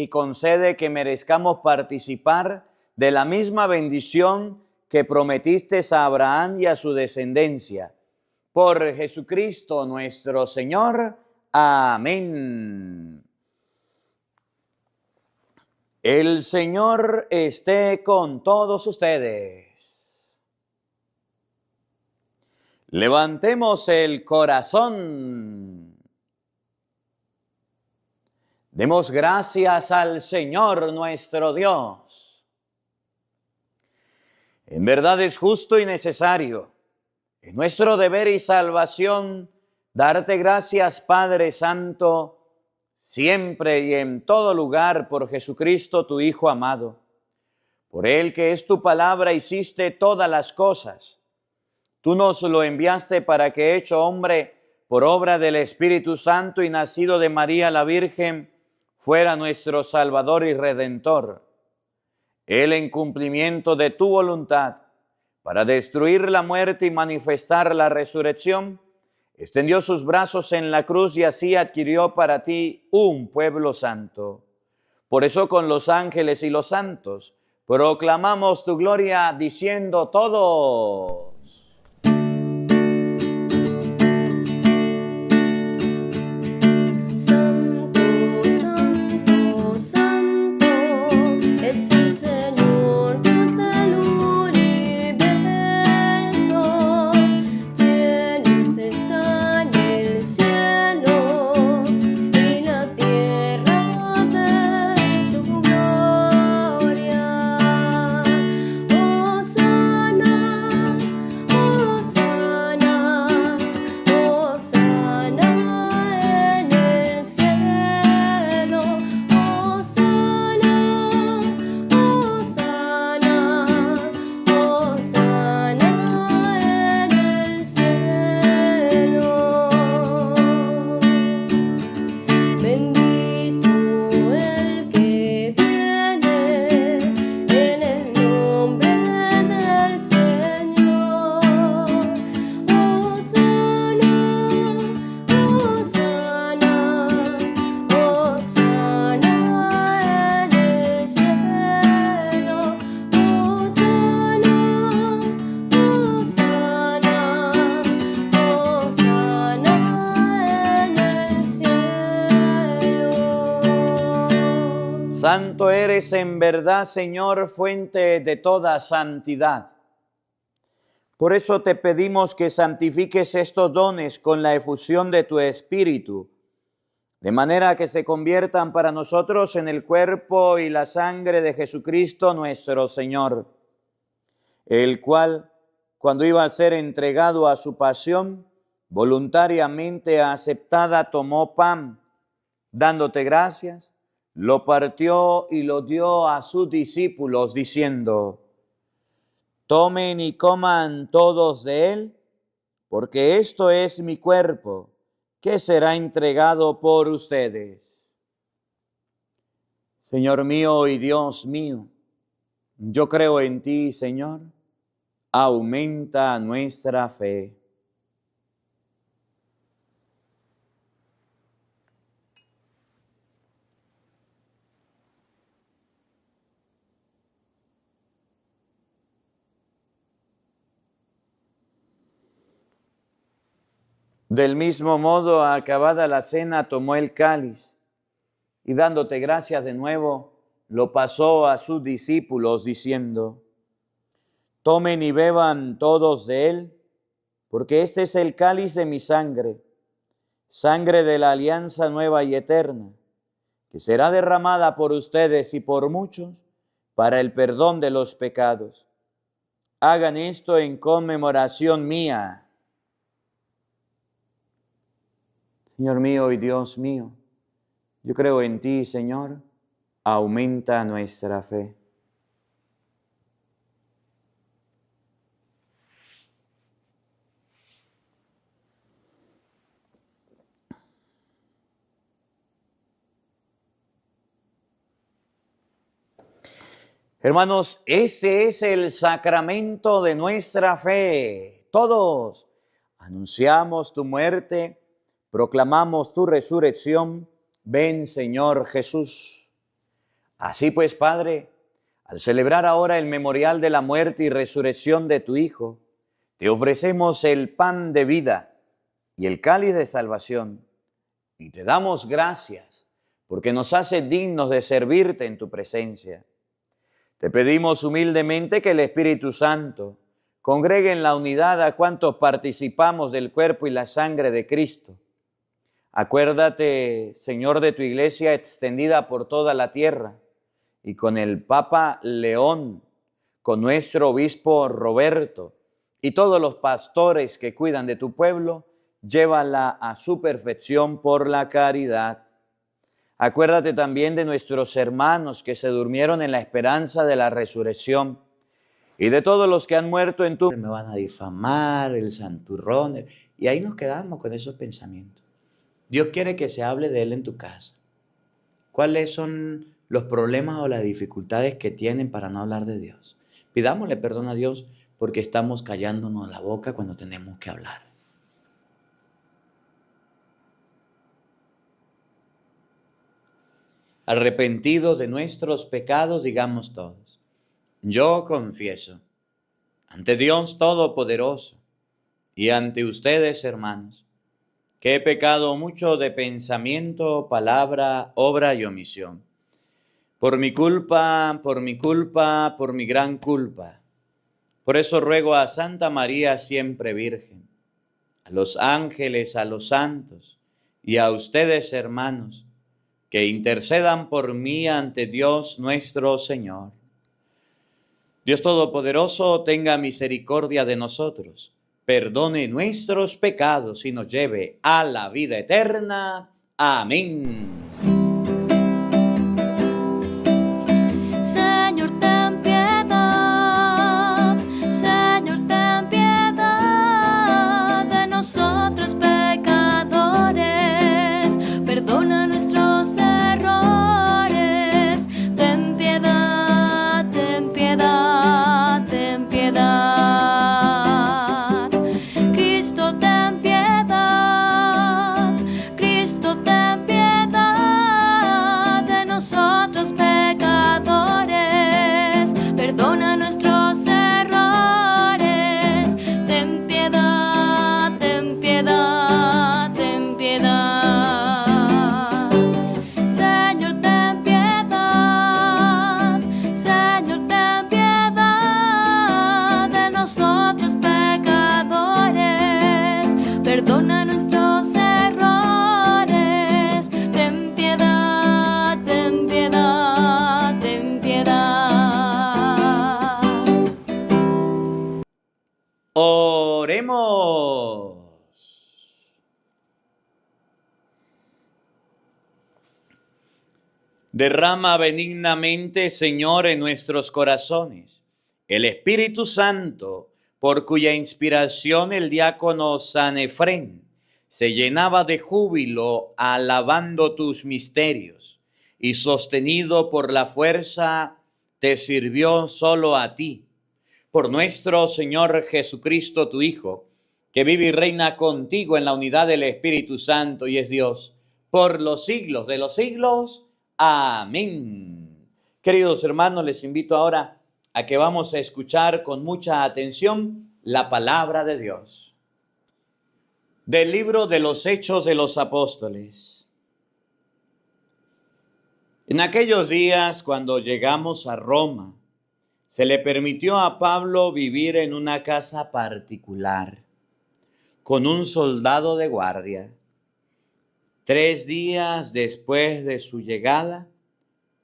concede que merezcamos participar de la misma bendición que prometiste a Abraham y a su descendencia. Por Jesucristo nuestro Señor. Amén. El Señor esté con todos ustedes. Levantemos el corazón. Demos gracias al Señor nuestro Dios. En verdad es justo y necesario, es nuestro deber y salvación, darte gracias, Padre Santo, siempre y en todo lugar, por Jesucristo, tu Hijo amado. Por Él, que es tu palabra, hiciste todas las cosas. Tú nos lo enviaste para que, hecho hombre, por obra del Espíritu Santo y nacido de María la Virgen, fuera nuestro Salvador y Redentor. Él, en cumplimiento de tu voluntad, para destruir la muerte y manifestar la resurrección, extendió sus brazos en la cruz y así adquirió para ti un pueblo santo. Por eso con los ángeles y los santos proclamamos tu gloria diciendo todos: Santo, Santo, Santo, es el Señor Dios del universo. Llenos están el cielo y la tierra de su gloria. Hosana, Hosana, Hosana en el cielo. Hosana, Hosana, Hosana en el cielo. Bendito el que viene en el nombre del Señor. Hosana, Hosana, Hosana en el cielo. Hosana, Hosana, Hosana en el cielo. Santo eres en verdad, Señor, fuente de toda santidad. Por eso te pedimos que santifiques estos dones con la efusión de tu Espíritu, de manera que se conviertan para nosotros en el cuerpo y la sangre de Jesucristo nuestro Señor, el cual, cuando iba a ser entregado a su pasión, voluntariamente aceptada, tomó pan, dándote gracias, lo partió y lo dio a sus discípulos, diciendo: tomen y coman todos de él, porque esto es mi cuerpo, que será entregado por ustedes. Señor mío y Dios mío, yo creo en ti, Señor, aumenta nuestra fe. Del mismo modo, acabada la cena, tomó el cáliz y dándote gracias de nuevo, lo pasó a sus discípulos diciendo: tomen y beban todos de él, porque este es el cáliz de mi sangre, sangre de la alianza nueva y eterna, que será derramada por ustedes y por muchos para el perdón de los pecados. Hagan esto en conmemoración mía. Señor mío y Dios mío, yo creo en ti, Señor, aumenta nuestra fe. Hermanos, ese es el sacramento de nuestra fe. Todos anunciamos tu muerte, proclamamos tu resurrección, Ven, Señor Jesús. Así pues, Padre, al celebrar ahora el memorial de la muerte y resurrección de tu Hijo, te ofrecemos el pan de vida y el cáliz de salvación, y te damos gracias porque nos hace dignos de servirte en tu presencia. Te pedimos humildemente que el Espíritu Santo congregue en la unidad a cuantos participamos del cuerpo y la sangre de Cristo. Acuérdate, Señor, de tu iglesia extendida por toda la tierra, y con el Papa León, con nuestro obispo Roberto y todos los pastores que cuidan de tu pueblo, llévala a su perfección por la caridad. Acuérdate también de nuestros hermanos que se durmieron en la esperanza de la resurrección, y de todos los que han muerto en tu... Me van a difamar, el santurrón, y ahí nos quedamos con esos pensamientos. Dios quiere que se hable de Él en tu casa. ¿Cuáles son los problemas o las dificultades que tienen para no hablar de Dios? Pidámosle perdón a Dios porque estamos callándonos la boca cuando tenemos que hablar. Arrepentidos de nuestros pecados, digamos todos: yo confieso ante Dios Todopoderoso y ante ustedes, hermanos, que he pecado mucho de pensamiento, palabra, obra y omisión. Por mi culpa, por mi gran culpa. Por eso ruego a Santa María siempre Virgen, a los ángeles, a los santos y a ustedes, hermanos, que intercedan por mí ante Dios nuestro Señor. Dios Todopoderoso tenga misericordia de nosotros, perdone nuestros pecados y nos lleve a la vida eterna. Amén. Señor, ten piedad. Señor, ten piedad de nosotros pecadores. Perdona nuestros errores. Ten piedad, ten piedad, ten piedad. Cristo, ten piedad. Cristo, ten piedad de nosotros pecadores. Perdona nuestros errores. Ten piedad, ten piedad, ten piedad. Señor, ten piedad. Señor, ten piedad de nosotros pecadores. Perdona nuestros errores. Ten piedad, ten piedad, ten piedad. Oremos. Derrama benignamente, Señor, en nuestros corazones el Espíritu Santo, por cuya inspiración el diácono San Efrén se llenaba de júbilo alabando tus misterios, y sostenido por la fuerza te sirvió solo a ti. Por nuestro Señor Jesucristo, tu Hijo, que vive y reina contigo en la unidad del Espíritu Santo y es Dios por los siglos de los siglos. Amén. Queridos hermanos, les invito ahora a que vamos a escuchar con mucha atención la palabra de Dios. Del libro de los Hechos de los Apóstoles. En aquellos días, cuando llegamos a Roma, se le permitió a Pablo vivir en una casa particular, con un soldado de guardia. 3 días después de su llegada,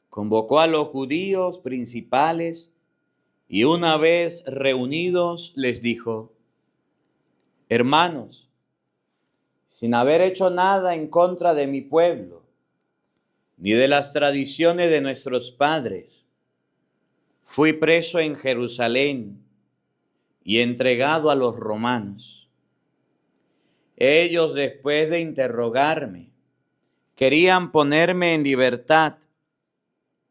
convocó a los judíos principales y una vez reunidos les dijo: hermanos, sin haber hecho nada en contra de mi pueblo, ni de las tradiciones de nuestros padres, fui preso en Jerusalén y entregado a los romanos. Ellos, después de interrogarme, querían ponerme en libertad,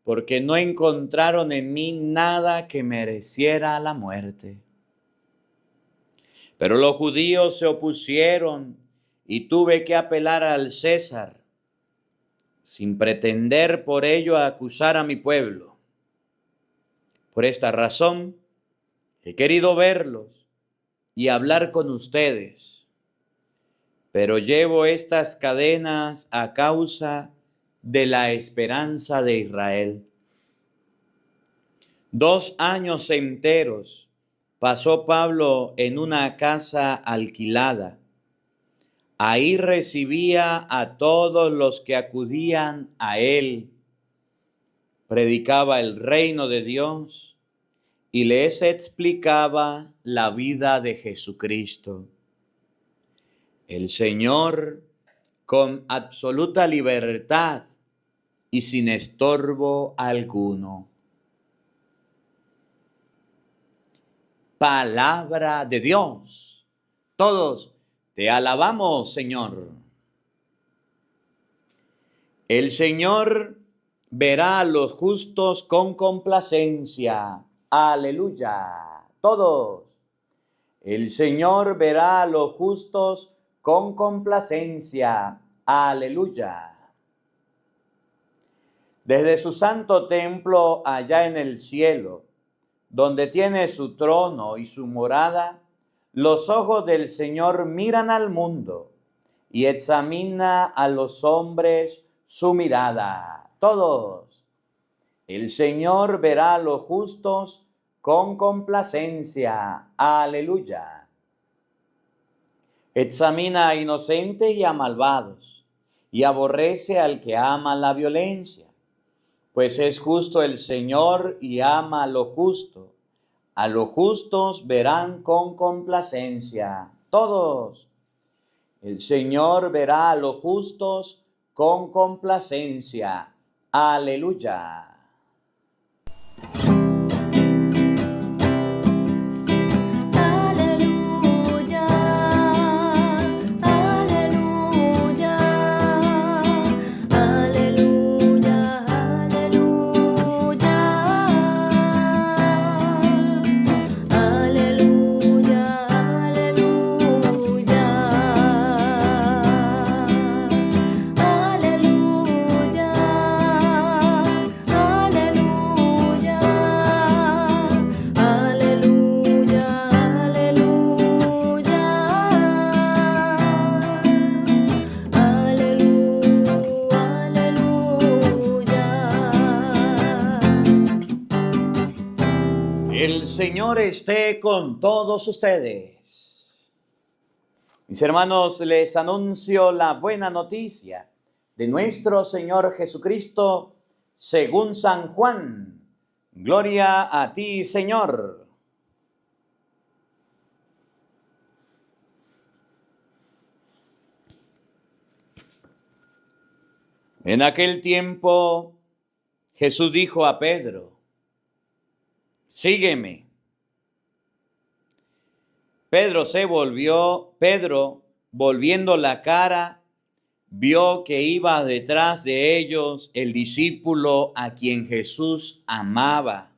porque no encontraron en mí nada que mereciera la muerte. Pero los judíos se opusieron y tuve que apelar al César. sin pretender por ello acusar a mi pueblo. Por esta razón, he querido verlos y hablar con ustedes, pero llevo estas cadenas a causa de la esperanza de Israel. 2 años enteros pasó Pablo en una casa alquilada. Ahí recibía a todos los que acudían a él, predicaba el reino de Dios y les explicaba la vida de Jesucristo. El Señor, con absoluta libertad y sin estorbo alguno. Palabra de Dios. Todos te alabamos, Señor. El Señor verá a los justos con complacencia. Aleluya. Todos. El Señor verá a los justos con complacencia. Aleluya. Desde su santo templo allá en el cielo, donde tiene su trono y su morada, los ojos del Señor miran al mundo y examina a los hombres su mirada. Todos. El Señor verá a los justos con complacencia. Aleluya. Examina a inocentes y a malvados, y aborrece al que ama la violencia. Pues es justo el Señor y ama a lo justo. A los justos verán con complacencia. Todos. El Señor verá a los justos con complacencia. Aleluya. El Señor esté con todos ustedes. Mis hermanos, les anuncio la buena noticia de nuestro Señor Jesucristo según San Juan. Gloria a ti, Señor. En aquel tiempo, Jesús dijo a Pedro: sígueme. Pedro, volviendo la cara, vio que iba detrás de ellos el discípulo a quien Jesús amaba,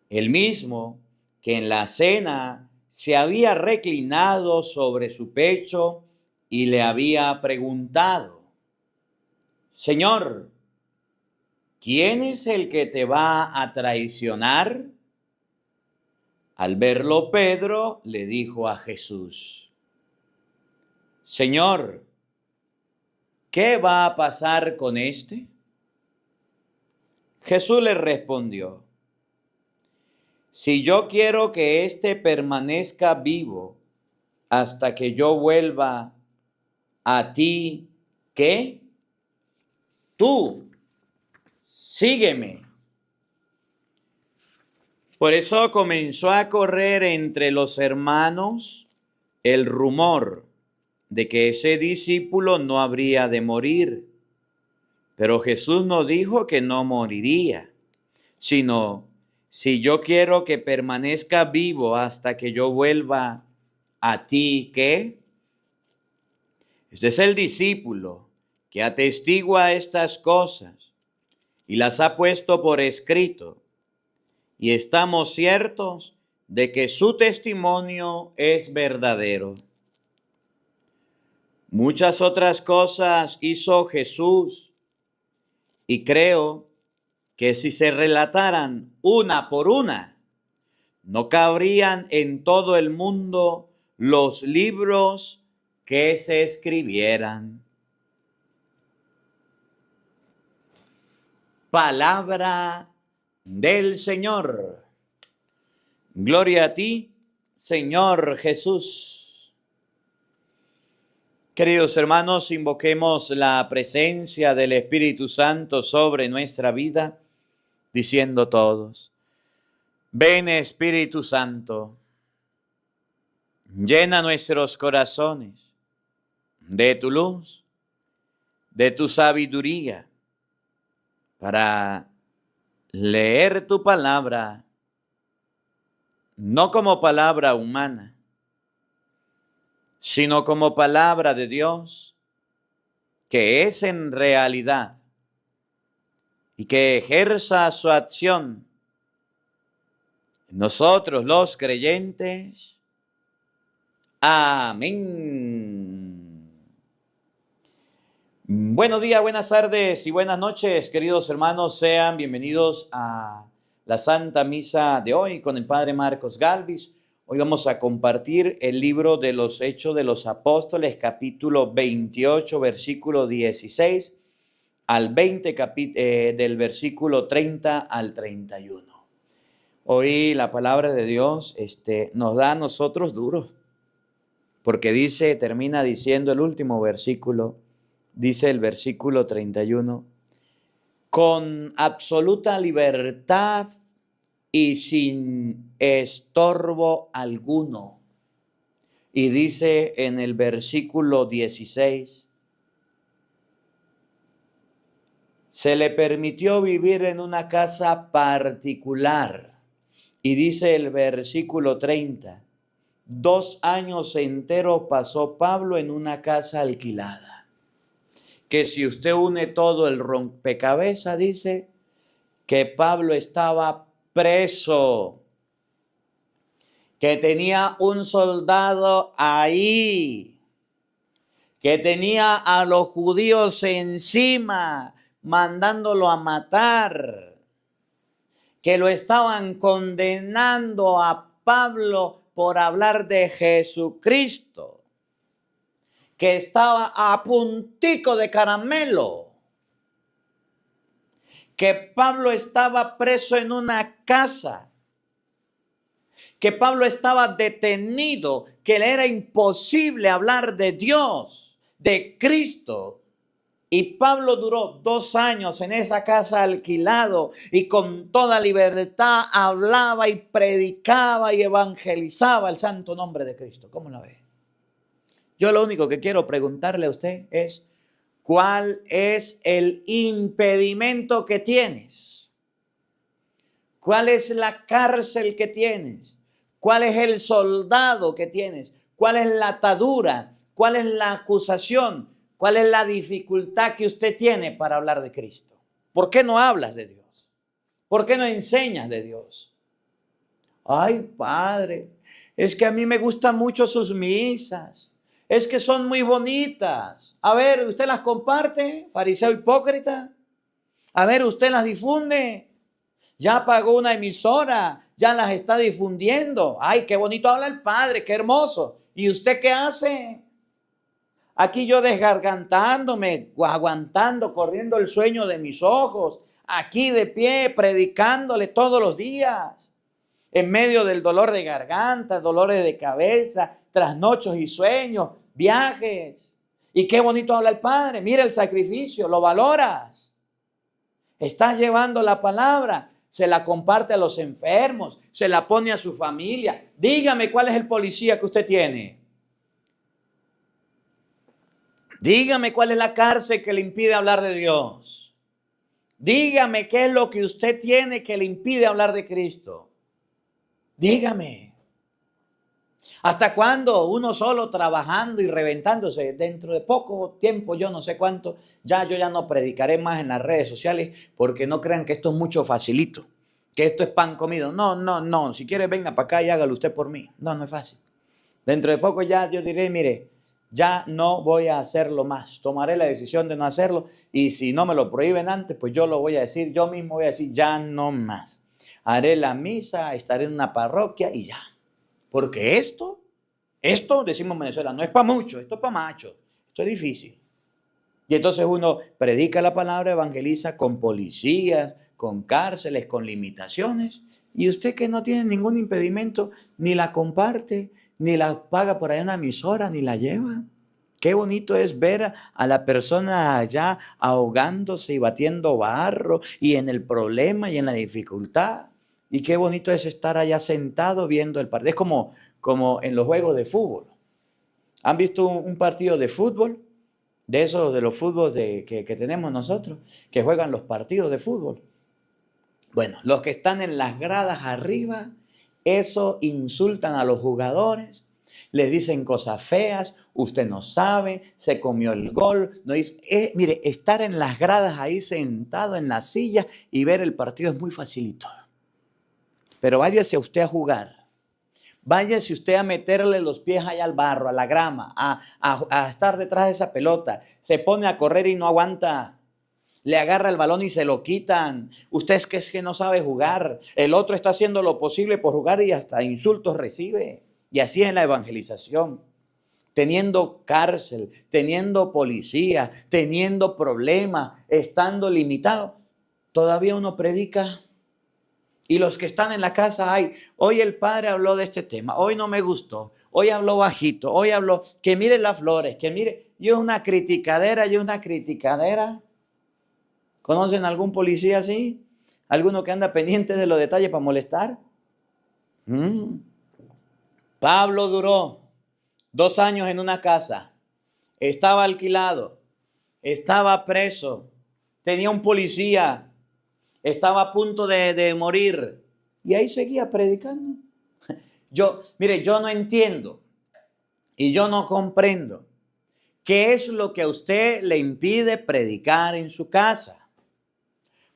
el mismo que en la cena se había reclinado sobre su pecho y le había preguntado: Señor, ¿quién es el que te va a traicionar? Al verlo, Pedro le dijo a Jesús: Señor, ¿qué va a pasar con este? Jesús le respondió: si yo quiero que éste permanezca vivo hasta que yo vuelva, a ti, ¿qué? Tú, sígueme. Por eso comenzó a correr entre los hermanos el rumor de que ese discípulo no habría de morir. Pero Jesús no dijo que no moriría, sino: si yo quiero que permanezca vivo hasta que yo vuelva, ¿a ti qué? Este es el discípulo que atestigua estas cosas y las ha puesto por escrito. Y estamos ciertos de que su testimonio es verdadero. Muchas otras cosas hizo Jesús Y creo que si se relataran una por una, no cabrían en todo el mundo los libros que se escribieran. Palabra del Señor. Gloria a ti, Señor Jesús. Queridos hermanos, invoquemos la presencia del Espíritu Santo sobre nuestra vida, diciendo todos: ven Espíritu Santo, llena nuestros corazones de tu luz, de tu sabiduría, para leer tu palabra, no como palabra humana, sino como palabra de Dios, que es en realidad, y que ejerza su acción en nosotros los creyentes. Amén. Buenos días, buenas tardes y buenas noches, queridos hermanos. Sean bienvenidos a la Santa Misa de hoy con el Padre Marcos Galvis. Hoy vamos a compartir el libro de los Hechos de los Apóstoles, capítulo 28, versículo 16 al 20, del versículo 30 al 31. Hoy la palabra de Dios nos da a nosotros duros, porque termina diciendo el último versículo, dice el versículo 31, con absoluta libertad y sin estorbo alguno. Y dice en el versículo 16, se le permitió vivir en una casa particular. Y dice el versículo 30, 2 años enteros pasó Pablo en una casa alquilada. Que si usted une todo el rompecabezas, dice que Pablo estaba preso, que tenía un soldado ahí, que tenía a los judíos encima, mandándolo a matar, que lo estaban condenando a Pablo por hablar de Jesucristo, que estaba a puntico de caramelo, que Pablo estaba preso en una casa, que Pablo estaba detenido, que le era imposible hablar de Dios, de Cristo. Y Pablo duró 2 años en esa casa alquilado y con toda libertad hablaba y predicaba y evangelizaba el santo nombre de Cristo. ¿Cómo la ve? Yo lo único que quiero preguntarle a usted es, ¿cuál es el impedimento que tienes? ¿Cuál es la cárcel que tienes? ¿Cuál es el soldado que tienes? ¿Cuál es la atadura? ¿Cuál es la acusación? ¿Cuál es la dificultad que usted tiene para hablar de Cristo? ¿Por qué no hablas de Dios? ¿Por qué no enseñas de Dios? Ay, Padre, es que a mí me gustan mucho sus misas. Es que son muy bonitas. A ver, ¿usted las comparte, fariseo hipócrita? A ver, ¿usted las difunde? Ya pagó una emisora, ya las está difundiendo. Ay, qué bonito habla el Padre, qué hermoso. ¿Y usted qué hace? Aquí yo desgargantándome, aguantando, corriendo el sueño de mis ojos, aquí de pie, predicándole todos los días, en medio del dolor de garganta, dolores de cabeza, trasnochos y sueños, viajes. Y qué bonito habla el Padre. Mira el sacrificio, lo valoras. Estás llevando la palabra, se la comparte a los enfermos, se la pone a su familia. Dígame cuál es el policía que usted tiene. Dígame cuál es la cárcel que le impide hablar de Dios. Dígame qué es lo que usted tiene que le impide hablar de Cristo. Dígame. ¿Hasta cuándo uno solo trabajando y reventándose? Dentro de poco tiempo, yo no sé cuánto, yo ya no predicaré más en las redes sociales, porque no crean que esto es mucho facilito, que esto es pan comido. No. Si quiere, venga para acá y hágalo usted por mí. No es fácil. Dentro de poco ya yo diré, mire, ya no voy a hacerlo más. Tomaré la decisión de no hacerlo y si no me lo prohíben antes, pues yo lo voy a decir, yo mismo voy a decir, ya no más. Haré la misa, estaré en una parroquia y ya. Porque esto, decimos en Venezuela, no es para mucho, esto es para machos, esto es difícil. Y entonces uno predica la palabra, evangeliza con policías, con cárceles, con limitaciones. Y usted que no tiene ningún impedimento, ni la comparte, ni la paga por ahí en una emisora, ni la lleva. Qué bonito es ver a la persona allá ahogándose y batiendo barro y en el problema y en la dificultad. Y qué bonito es estar allá sentado viendo el partido. Es como en los juegos de fútbol. ¿Han visto un partido de fútbol? De esos, de los fútboles que tenemos nosotros, que juegan los partidos de fútbol. Bueno, los que están en las gradas arriba, eso insultan a los jugadores, les dicen cosas feas, usted no sabe, se comió el gol. No dice, mire, estar en las gradas ahí sentado en la silla y ver el partido es muy facilito. Pero váyase usted a jugar. Váyase usted a meterle los pies allá al barro, a la grama, a estar detrás de esa pelota. Se pone a correr y no aguanta. Le agarra el balón y se lo quitan. Usted es que no sabe jugar. El otro está haciendo lo posible por jugar y hasta insultos recibe. Y así es la evangelización. Teniendo cárcel, teniendo policía, teniendo problemas, estando limitado. Todavía uno predica. Y los que están en la casa, hoy el padre habló de este tema, hoy no me gustó, hoy habló bajito, hoy habló, que mire las flores, que mire, y es una criticadera. ¿Conocen algún policía así? ¿Alguno que anda pendiente de los detalles para molestar? Pablo duró 2 años en una casa, estaba alquilado, estaba preso, tenía un policía, estaba a punto de morir y ahí seguía predicando. Yo no entiendo y yo no comprendo qué es lo que a usted le impide predicar en su casa.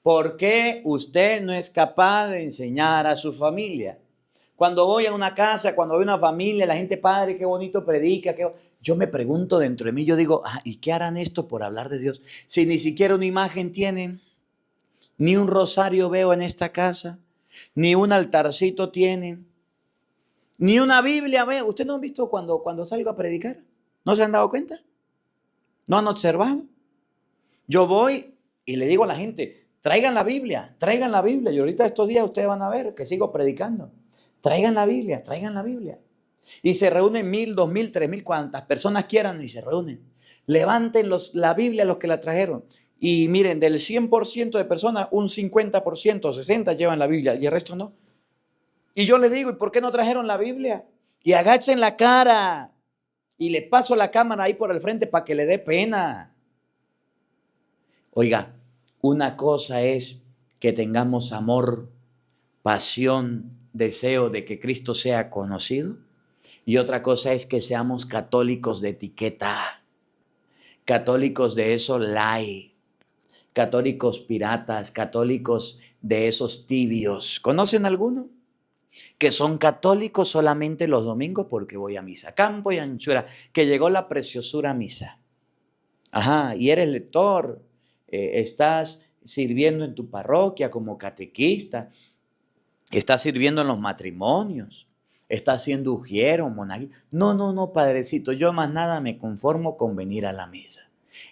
¿Por qué usted no es capaz de enseñar a su familia? Cuando voy a una casa, cuando voy a una familia, la gente, padre, qué bonito predica. Yo me pregunto dentro de mí, yo digo, ¿y qué harán esto por hablar de Dios? Si ni siquiera una imagen tienen. Ni un rosario veo en esta casa, ni un altarcito tienen, ni una Biblia veo. ¿Ustedes no han visto cuando salgo a predicar? ¿No se han dado cuenta? ¿No han observado? Yo voy y le digo a la gente, traigan la Biblia. Y ahorita estos días ustedes van a ver que sigo predicando. Traigan la Biblia. Y se reúnen 1,000, 2,000, 3,000, cuantas personas quieran y se reúnen. Levanten la Biblia los que la trajeron. Y miren, del 100% de personas, un 50%, 60% llevan la Biblia y el resto no. Y yo le digo, ¿y por qué no trajeron la Biblia? Y agachen la cara y le paso la cámara ahí por el frente para que le dé pena. Oiga, una cosa es que tengamos amor, pasión, deseo de que Cristo sea conocido. Y otra cosa es que seamos católicos de etiqueta, católicos de eso light. Católicos piratas, católicos de esos tibios. ¿Conocen alguno? Que son católicos solamente los domingos porque voy a misa. Campo y anchura, que llegó la preciosura a misa. Y eres lector, estás sirviendo en tu parroquia como catequista, estás sirviendo en los matrimonios, estás siendo ujiero, monaguillo. No, padrecito, yo más nada me conformo con venir a la misa.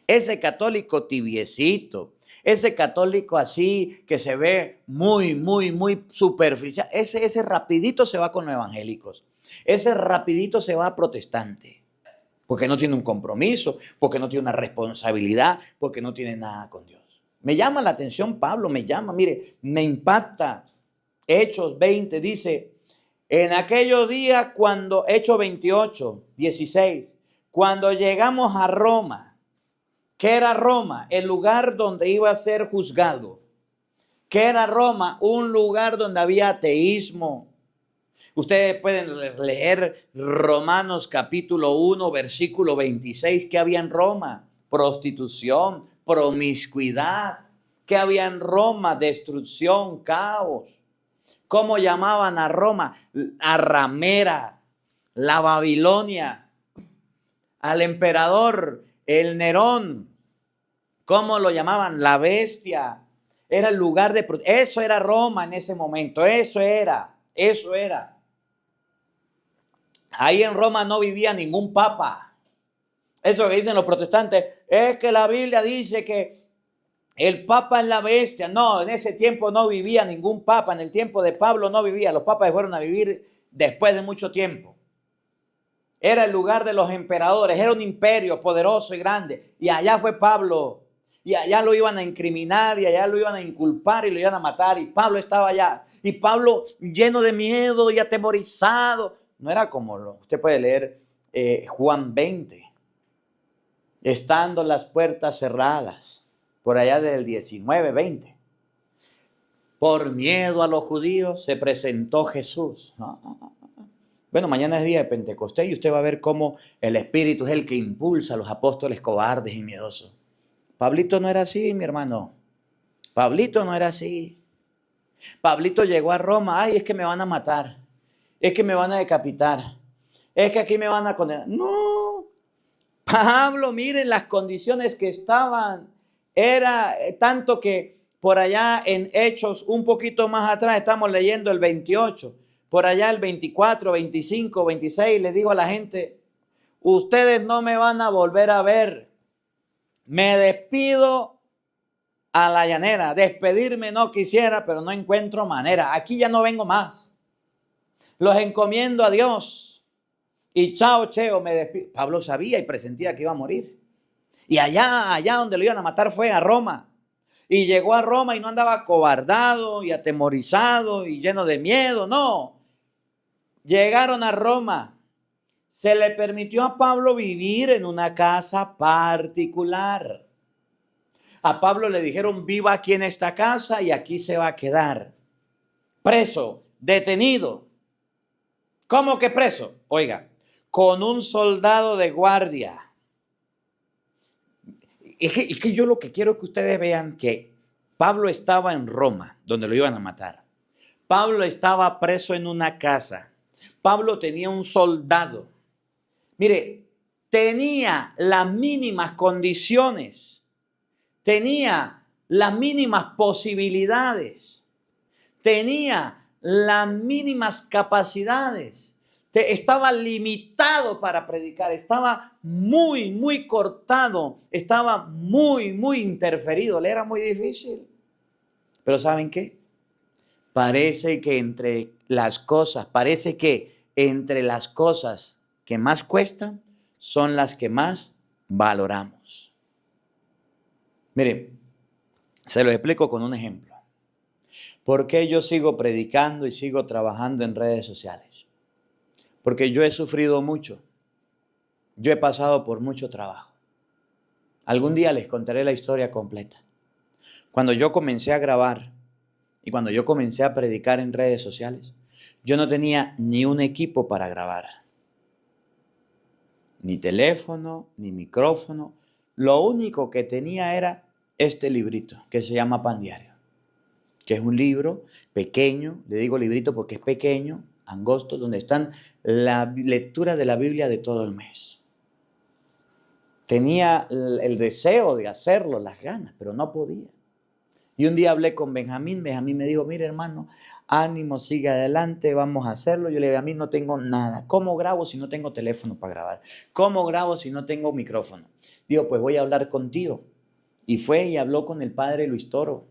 Ese católico tibiecito, ese católico así que se ve muy superficial, ese rapidito se va con los evangélicos, ese rapidito se va a protestante, porque no tiene un compromiso, porque no tiene una responsabilidad, porque no tiene nada con Dios. Me llama la atención Pablo, mire, me impacta. Hechos 20 dice, en aquellos días cuando, Hechos 28, 16, cuando llegamos a Roma. ¿Qué era Roma? El lugar donde iba a ser juzgado. ¿Qué era Roma? Un lugar donde había ateísmo. Ustedes pueden leer Romanos capítulo 1, versículo 26. ¿Qué había en Roma? Prostitución, promiscuidad. ¿Qué había en Roma? Destrucción, caos. ¿Cómo llamaban a Roma? A ramera, la Babilonia. al emperador, el Nerón. ¿Cómo lo llamaban? La bestia. Era el lugar de... Eso era Roma en ese momento. Eso era. Ahí en Roma no vivía ningún papa. Eso que dicen los protestantes es que la Biblia dice que el papa es la bestia. No, en ese tiempo no vivía ningún papa. En el tiempo de Pablo no vivía. Los papas fueron a vivir después de mucho tiempo. Era el lugar de los emperadores. Era un imperio poderoso y grande. Y allá fue Pablo. Y allá lo iban a incriminar y allá lo iban a inculpar y lo iban a matar. Y Pablo estaba allá. Y Pablo lleno de miedo y atemorizado. No era como usted puede leer Juan 20. Estando las puertas cerradas. Por allá del 19, 20. Por miedo a los judíos se presentó Jesús. Bueno, mañana es día de Pentecostés y usted va a ver cómo el Espíritu es el que impulsa a los apóstoles cobardes y miedosos. Pablito no era así, mi hermano. Pablito no era así. Pablito llegó a Roma. Ay, es que me van a matar. Es que me van a decapitar. Es que aquí me van a condenar. No. Pablo, miren las condiciones que estaban. Era tanto que por allá en Hechos, un poquito más atrás, estamos leyendo el 28. Por allá el 24, 25, 26, le digo a la gente, ustedes no me van a volver a ver. Me despido a la llanera. Despedirme no quisiera, pero no encuentro manera. Aquí ya no vengo más. Los encomiendo a Dios. Y chao, cheo, me despido. Pablo sabía y presentía que iba a morir. Y allá donde lo iban a matar fue a Roma. Y llegó a Roma y no andaba acobardado y atemorizado y lleno de miedo. No. Llegaron a Roma. Se le permitió a Pablo vivir en una casa particular. A Pablo le dijeron, viva aquí en esta casa y aquí se va a quedar. Preso, detenido. ¿Cómo que preso? Oiga, con un soldado de guardia. Es que yo lo que quiero que ustedes vean que Pablo estaba en Roma, donde lo iban a matar. Pablo estaba preso en una casa. Pablo tenía un soldado. Mire, tenía las mínimas condiciones, tenía las mínimas posibilidades, tenía las mínimas capacidades, estaba limitado para predicar, estaba muy cortado, estaba muy interferido, le era muy difícil. Pero ¿saben qué? Parece que entre las cosas que más cuestan son las que más valoramos. Miren, se lo explico con un ejemplo. ¿Por qué yo sigo predicando y sigo trabajando en redes sociales? Porque yo he sufrido mucho. Yo he pasado por mucho trabajo. Algún día les contaré la historia completa. Cuando yo comencé a grabar y cuando yo comencé a predicar en redes sociales, yo no tenía ni un equipo para grabar. Ni teléfono, ni micrófono. Lo único que tenía era este librito que se llama Pan Diario, que es un libro pequeño, le digo librito porque es pequeño, angosto, donde están la lectura de la Biblia de todo el mes. Tenía el deseo de hacerlo, las ganas, pero no podía. Y un día hablé con Benjamín me dijo, mire hermano, ánimo, sigue adelante, vamos a hacerlo. Yo le dije, a mí no tengo nada. ¿Cómo grabo si no tengo teléfono para grabar? ¿Cómo grabo si no tengo micrófono? Digo, pues voy a hablar contigo. Y fue y habló con el padre Luis Toro.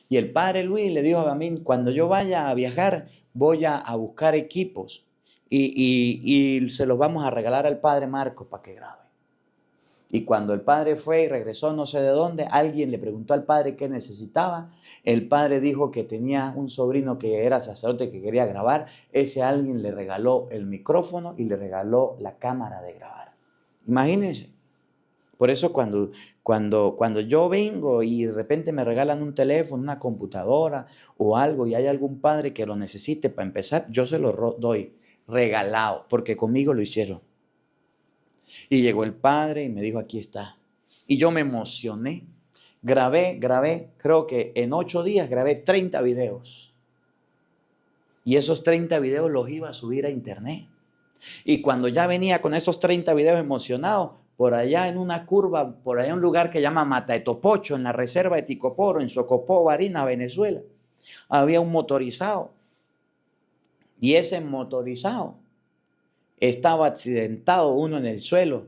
Y el padre Luis le dijo a Benjamín, cuando yo vaya a viajar, voy a buscar equipos y se los vamos a regalar al padre Marcos para que grabe. Y cuando el padre fue y regresó no sé de dónde, alguien le preguntó al padre qué necesitaba. El padre dijo que tenía un sobrino que era sacerdote que quería grabar. Ese alguien le regaló el micrófono y le regaló la cámara de grabar. Imagínense. Por eso cuando yo vengo y de repente me regalan un teléfono, una computadora o algo y hay algún padre que lo necesite para empezar, yo se lo doy regalado porque conmigo lo hicieron. Y llegó el padre y me dijo, aquí está. Y yo me emocioné. Grabé, creo que en 8 días grabé 30 videos. Y esos 30 videos los iba a subir a internet. Y cuando ya venía con esos 30 videos emocionados, por allá en una curva, por allá en un lugar que se llama Mataetopocho, en la reserva de Ticoporo, en Socopó, Barinas, Venezuela, había un motorizado. Y ese motorizado estaba accidentado, uno en el suelo.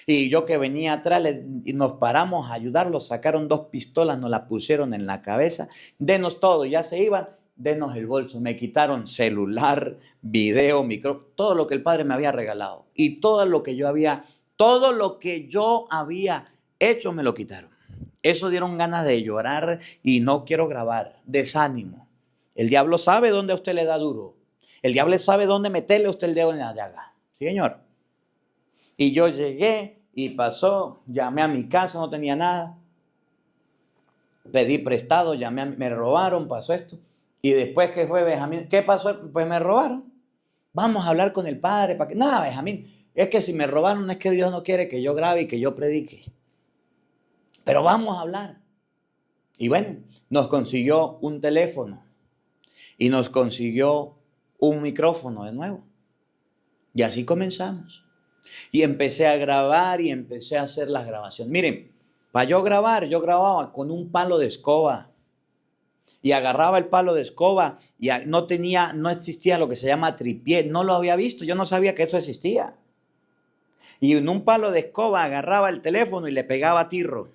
Y yo que venía atrás, y nos paramos a ayudarlo, sacaron 2 pistolas, nos las pusieron en la cabeza, denos todo, ya se iban, denos el bolso, me quitaron celular, video, micrófono, todo lo que el Padre me había regalado. Y todo lo que yo había hecho me lo quitaron. Eso dieron ganas de llorar y no quiero grabar, desánimo. El diablo sabe dónde a usted le da duro. El diablo sabe dónde meterle a usted el dedo en la llaga. ¿Sí, señor? Y yo llegué y pasó, llamé a mi casa, no tenía nada. Pedí prestado, me robaron, pasó esto. Y después, ¿qué fue, Benjamín? ¿Qué pasó? Pues me robaron. Vamos a hablar con el Padre. ¿Para qué? Nada, Benjamín. Es que si me robaron, no es que Dios no quiere que yo grabe y que yo predique. Pero vamos a hablar. Y bueno, nos consiguió un teléfono. Y nos consiguió un micrófono de nuevo. Y así comenzamos. Y empecé a grabar y empecé a hacer las grabaciones. Miren, para yo grababa con un palo de escoba. Y agarraba el palo de escoba y no existía lo que se llama tripié. No lo había visto, yo no sabía que eso existía. Y en un palo de escoba agarraba el teléfono y le pegaba tirro,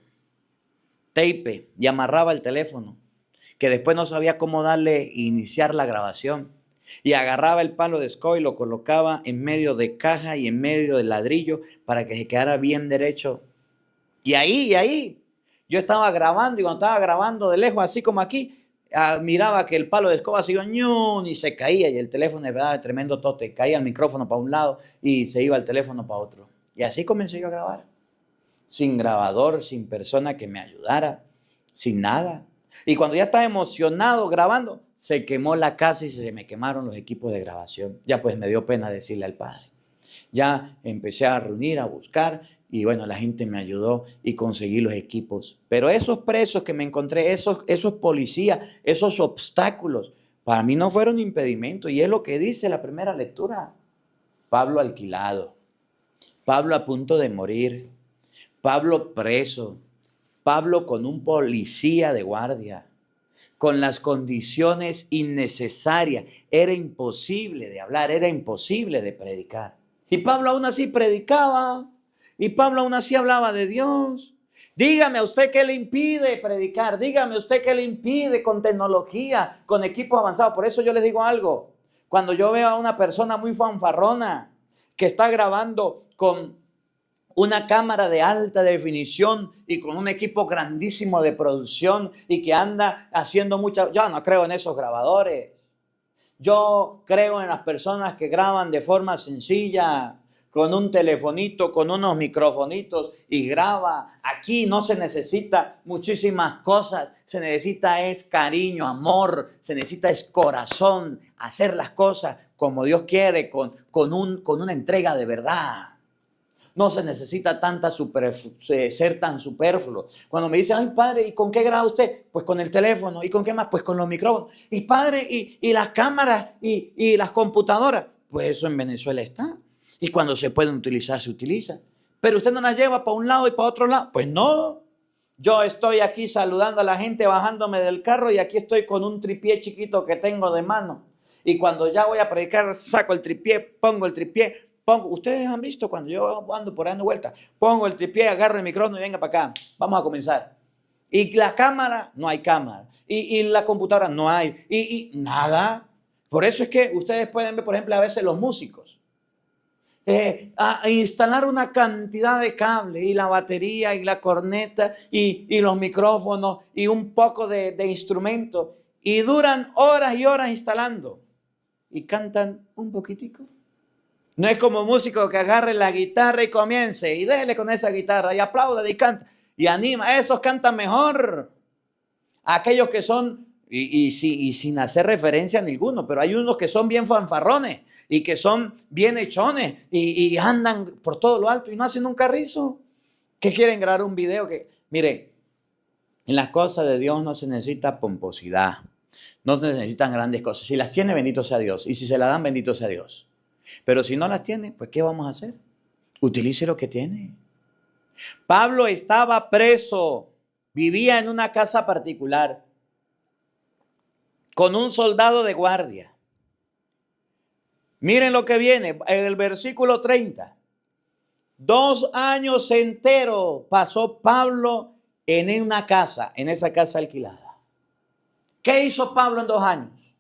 tape, y amarraba el teléfono. Que después no sabía cómo iniciar la grabación. Y agarraba el palo de escoba y lo colocaba en medio de caja y en medio de ladrillo para que se quedara bien derecho. Y ahí, yo estaba grabando y cuando estaba grabando de lejos, así como aquí, miraba que el palo de escoba se iba y se caía y el teléfono me daba tremendo tote. Caía el micrófono para un lado y se iba el teléfono para otro. Y así comencé yo a grabar. Sin grabador, sin persona que me ayudara, sin nada. Y cuando ya estaba emocionado grabando, se quemó la casa y se me quemaron los equipos de grabación. Ya pues me dio pena decirle al Padre. Ya empecé a reunir, a buscar y bueno, la gente me ayudó y conseguí los equipos. Pero esos presos que me encontré, esos policías, esos obstáculos, para mí no fueron impedimentos. Y es lo que dice la primera lectura. Pablo alquilado, Pablo a punto de morir, Pablo preso, Pablo con un policía de guardia, con las condiciones innecesarias. Era imposible de hablar, era imposible de predicar. Y Pablo aún así predicaba, y Pablo aún así hablaba de Dios. Dígame a usted qué le impide predicar, dígame a usted qué le impide con tecnología, con equipo avanzado. Por eso yo les digo algo, cuando yo veo a una persona muy fanfarrona que está grabando con una cámara de alta definición y con un equipo grandísimo de producción y que anda haciendo yo no creo en esos grabadores. Yo creo en las personas que graban de forma sencilla, con un telefonito, con unos microfonitos y graba. Aquí no se necesita muchísimas cosas, se necesita es cariño, amor, se necesita es corazón, hacer las cosas como Dios quiere, con una entrega de verdad. No se necesita ser tan superfluo. Cuando me dicen, ay padre, ¿y con qué graba usted? Pues con el teléfono. ¿Y con qué más? Pues con los micrófonos. Y padre, y las cámaras y las computadoras. Pues eso en Venezuela está. Y cuando se pueden utilizar, se utiliza. Pero usted no las lleva para un lado y para otro lado. Pues no. Yo estoy aquí saludando a la gente, bajándome del carro y aquí estoy con un tripié chiquito que tengo de mano. Y cuando ya voy a predicar, saco el tripié, pongo el tripié. Ustedes han visto cuando yo ando por ahí dando vueltas, pongo el tripié, agarro el micrófono y venga para acá, vamos a comenzar. Y la cámara, no hay cámara. Y la computadora, no hay. Y nada. Por eso es que ustedes pueden ver, por ejemplo, a veces los músicos. A instalar una cantidad de cable y la batería y la corneta y los micrófonos y un poco de instrumentos. Y duran horas y horas instalando. Y cantan un poquitico. No es como músico que agarre la guitarra y comience y déle con esa guitarra y aplauda y canta y anima. Esos cantan mejor. Aquellos que son, y sin hacer referencia a ninguno, pero hay unos que son bien fanfarrones y que son bien hechones y andan por todo lo alto y no hacen un carrizo. ¿Qué quieren grabar un video? Mire, en las cosas de Dios no se necesita pomposidad. No se necesitan grandes cosas. Si las tiene, bendito sea Dios. Y si se la dan, bendito sea Dios. Pero si no las tiene, pues ¿qué vamos a hacer? Utilice lo que tiene. Pablo estaba preso, vivía en una casa particular, con un soldado de guardia. Miren lo que viene en el versículo 30. 2 años enteros pasó Pablo en una casa, en esa casa alquilada. ¿Qué hizo Pablo en 2 años?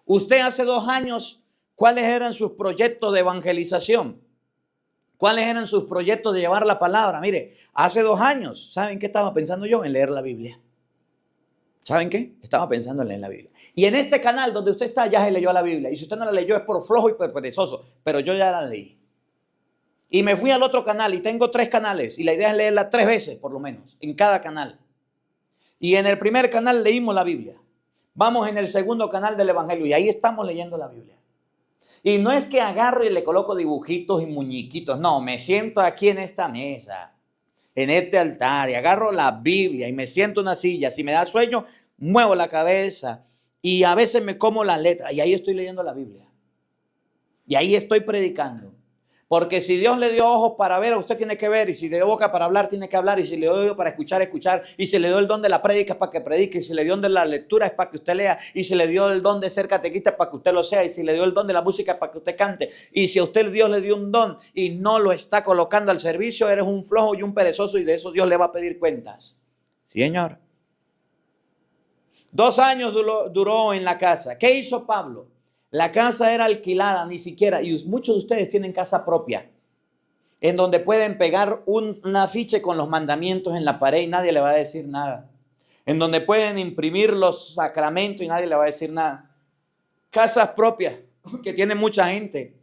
Usted hace 2 años, ¿cuáles eran sus proyectos de evangelización? ¿Cuáles eran sus proyectos de llevar la palabra? Mire, hace 2 años, ¿saben qué estaba pensando yo? En leer la Biblia. ¿Saben qué? Estaba pensando en leer la Biblia. Y en este canal donde usted está ya se leyó la Biblia. Y si usted no la leyó es por flojo y por perezoso. Pero yo ya la leí. Y me fui al otro canal y tengo 3 canales. Y la idea es leerla 3 veces por lo menos en cada canal. Y en el primer canal leímos la Biblia. Vamos en el segundo canal del Evangelio y ahí estamos leyendo la Biblia. Y no es que agarre y le coloco dibujitos y muñequitos. No, me siento aquí en esta mesa, en este altar y agarro la Biblia y me siento en una silla. Si me da sueño, muevo la cabeza y a veces me como la letra y ahí estoy leyendo la Biblia. Y ahí estoy predicando. Porque si Dios le dio ojos para ver, usted tiene que ver. Y si le dio boca para hablar, tiene que hablar. Y si le dio oído para escuchar, escuchar. Y si le dio el don de la prédica es para que predique. Y si le dio el don de la lectura es para que usted lea. Y si le dio el don de ser catequista es para que usted lo sea. Y si le dio el don de la música es para que usted cante. Y si a usted Dios le dio un don y no lo está colocando al servicio, eres un flojo y un perezoso y de eso Dios le va a pedir cuentas. Sí, señor. 2 años duró en la casa. ¿Qué hizo Pablo? La casa era alquilada, ni siquiera, y muchos de ustedes tienen casa propia, en donde pueden pegar un afiche con los mandamientos en la pared y nadie le va a decir nada. En donde pueden imprimir los sacramentos y nadie le va a decir nada. Casas propias, que tiene mucha gente,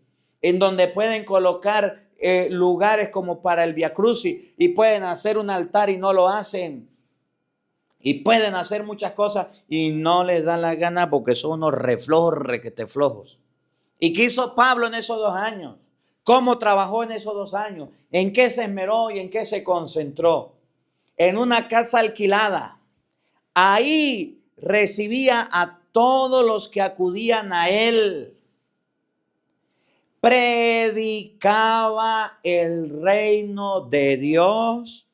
en donde pueden colocar lugares como para el Via Crucis y pueden hacer un altar y no lo hacen. Y pueden hacer muchas cosas y no les da la gana porque son unos reflojos requete flojos. ¿Y qué hizo Pablo en esos 2 años? ¿Cómo trabajó en esos 2 años? ¿En qué se esmeró y en qué se concentró? En una casa alquilada. Ahí recibía a todos los que acudían a él. Predicaba el reino de Dios.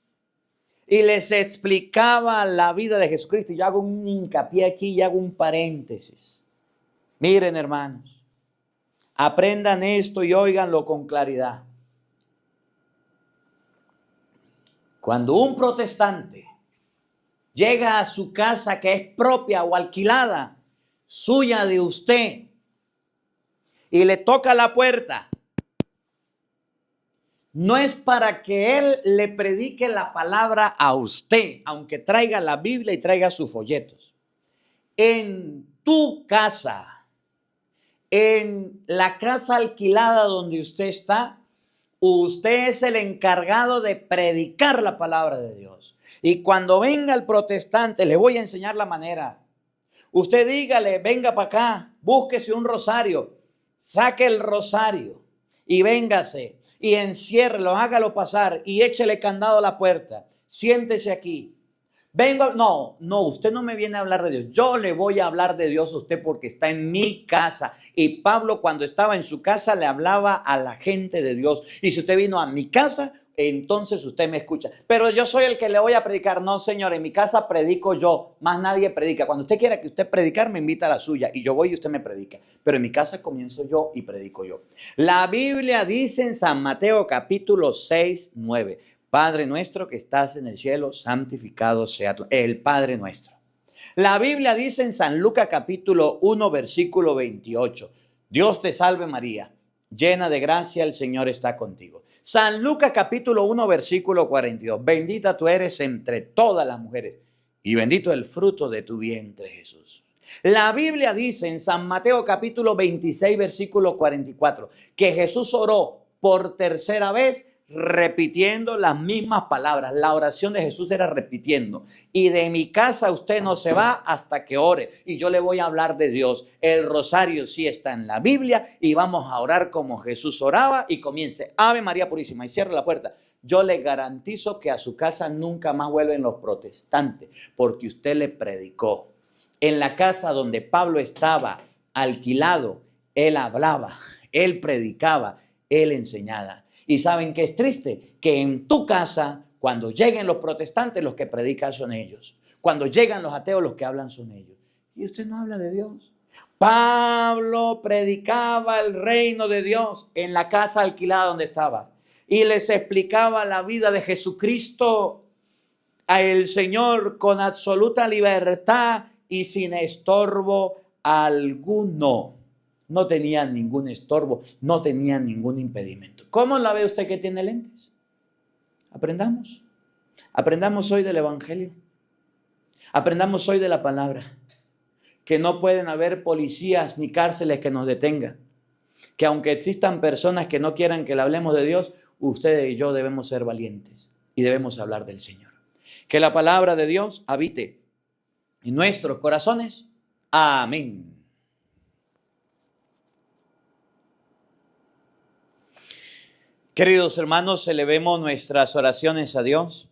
Y les explicaba la vida de Jesucristo. Y yo hago un hincapié aquí y hago un paréntesis. Miren, hermanos, aprendan esto y óiganlo con claridad. Cuando un protestante llega a su casa que es propia o alquilada, suya de usted, y le toca la puerta, no es para que él le predique la palabra a usted, aunque traiga la Biblia y traiga sus folletos. En tu casa, en la casa alquilada donde usted está, usted es el encargado de predicar la palabra de Dios. Y cuando venga el protestante, le voy a enseñar la manera. Usted dígale, venga para acá, búsquese un rosario, saque el rosario y véngase. Y enciérrelo, hágalo pasar y échele candado a la puerta. Siéntese aquí. Vengo, no, usted no me viene a hablar de Dios. Yo le voy a hablar de Dios a usted porque está en mi casa. Y Pablo cuando estaba en su casa le hablaba a la gente de Dios. Y si usted vino a mi casa, entonces usted me escucha. Pero yo soy el que le voy a predicar. No, señor, en mi casa predico yo, más nadie predica. Cuando usted quiera que usted predicar, me invita a la suya y yo voy y usted me predica. Pero en mi casa comienzo yo y predico yo. La Biblia dice en San Mateo capítulo 6, 9. Padre nuestro que estás en el cielo, santificado sea tu... El Padre nuestro. La Biblia dice en San Lucas capítulo 1, versículo 28. Dios te salve María, llena de gracia, el Señor está contigo. San Lucas capítulo 1, versículo 42. Bendita tú eres entre todas las mujeres y bendito el fruto de tu vientre, Jesús. La Biblia dice en San Mateo capítulo 26, versículo 44, que Jesús oró por tercera vez repitiendo las mismas palabras. La oración de Jesús era repitiendo. Y de mi casa usted no se va hasta que ore. Y yo le voy a hablar de Dios. El rosario sí está en la Biblia y vamos a orar como Jesús oraba y comience Ave María Purísima y cierre la puerta. Yo le garantizo que a su casa nunca más vuelven los protestantes porque usted le predicó. En la casa donde Pablo estaba alquilado, él hablaba. Él predicaba, Él enseñaba. ¿Y saben qué es triste? Que en tu casa, cuando lleguen los protestantes, los que predican son ellos. Cuando llegan los ateos, los que hablan son ellos. Y usted no habla de Dios. Pablo predicaba el reino de Dios en la casa alquilada donde estaba. Y les explicaba la vida de Jesucristo a el Señor con absoluta libertad y sin estorbo alguno. No tenía ningún estorbo, no tenía ningún impedimento. ¿Cómo la ve usted que tiene lentes? Aprendamos. Aprendamos hoy del Evangelio. Aprendamos hoy de la palabra. Que no pueden haber policías ni cárceles que nos detengan. Que aunque existan personas que no quieran que le hablemos de Dios, usted y yo debemos ser valientes y debemos hablar del Señor. Que la palabra de Dios habite en nuestros corazones. Amén. Queridos hermanos, elevemos nuestras oraciones a Dios,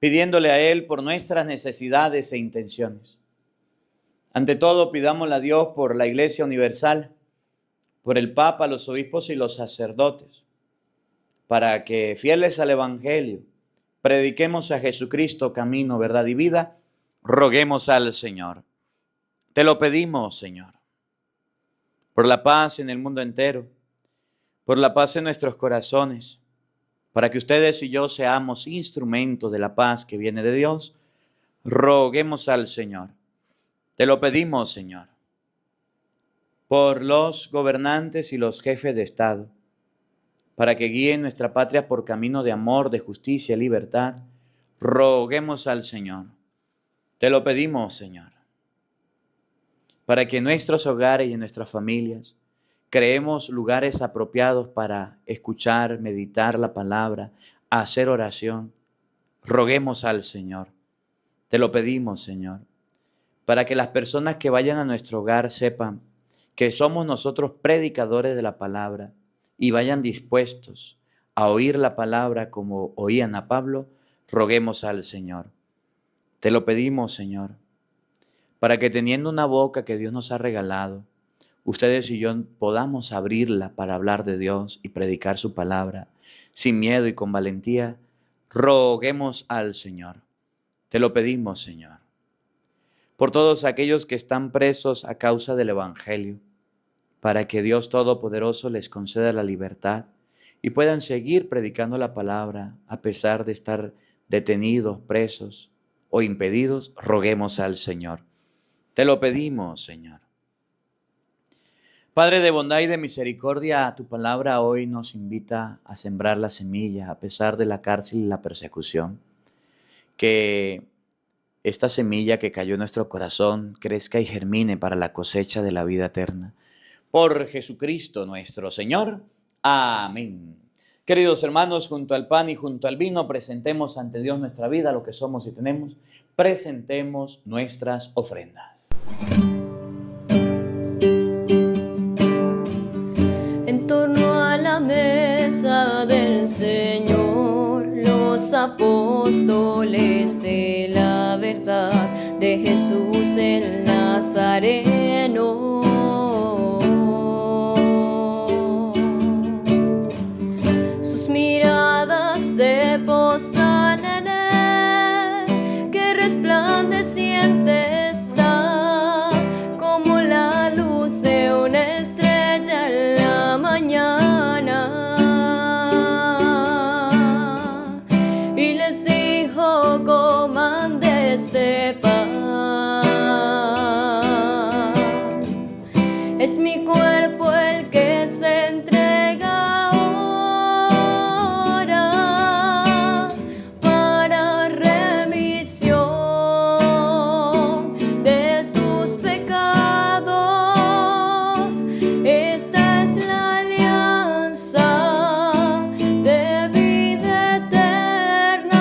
pidiéndole a Él por nuestras necesidades e intenciones. Ante todo, pidámosle a Dios por la Iglesia Universal, por el Papa, los obispos y los sacerdotes, para que, fieles al Evangelio, prediquemos a Jesucristo, camino, verdad y vida. Roguemos al Señor. Te lo pedimos, Señor, por la paz en el mundo entero, por la paz en nuestros corazones, para que ustedes y yo seamos instrumentos de la paz que viene de Dios. Roguemos al Señor. Te lo pedimos, Señor, por los gobernantes y los jefes de Estado, para que guíen nuestra patria por camino de amor, de justicia y libertad. Roguemos al Señor. Te lo pedimos, Señor, para que en nuestros hogares y en nuestras familias creemos lugares apropiados para escuchar, meditar la palabra, hacer oración. Roguemos al Señor. Te lo pedimos, Señor, para que las personas que vayan a nuestro hogar sepan que somos nosotros predicadores de la palabra y vayan dispuestos a oír la palabra como oían a Pablo. Roguemos al Señor. Te lo pedimos, Señor, para que teniendo una boca que Dios nos ha regalado, ustedes y yo podamos abrirla para hablar de Dios y predicar su palabra sin miedo y con valentía. Roguemos al Señor. Te lo pedimos, Señor, por todos aquellos que están presos a causa del Evangelio, para que Dios Todopoderoso les conceda la libertad y puedan seguir predicando la palabra a pesar de estar detenidos, presos o impedidos. Roguemos al Señor. Te lo pedimos, Señor. Padre de bondad y de misericordia, tu palabra hoy nos invita a sembrar la semilla a pesar de la cárcel y la persecución. Que esta semilla que cayó en nuestro corazón crezca y germine para la cosecha de la vida eterna. Por Jesucristo nuestro Señor. Amén. Queridos hermanos, junto al pan y junto al vino, presentemos ante Dios nuestra vida, lo que somos y tenemos. Presentemos nuestras ofrendas. En torno a la mesa del Señor, los apóstoles de la verdad de Jesús el Nazareno. Sus miradas se posan en él, que resplandeciente está como la luz de una estrella en la mañana. Y les dijo: coman de este pan. Es mi cuerpo el que se entrega ahora para remisión de sus pecados. Esta es la alianza de vida eterna,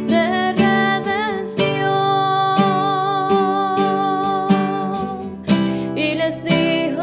de redención. Y les dijo: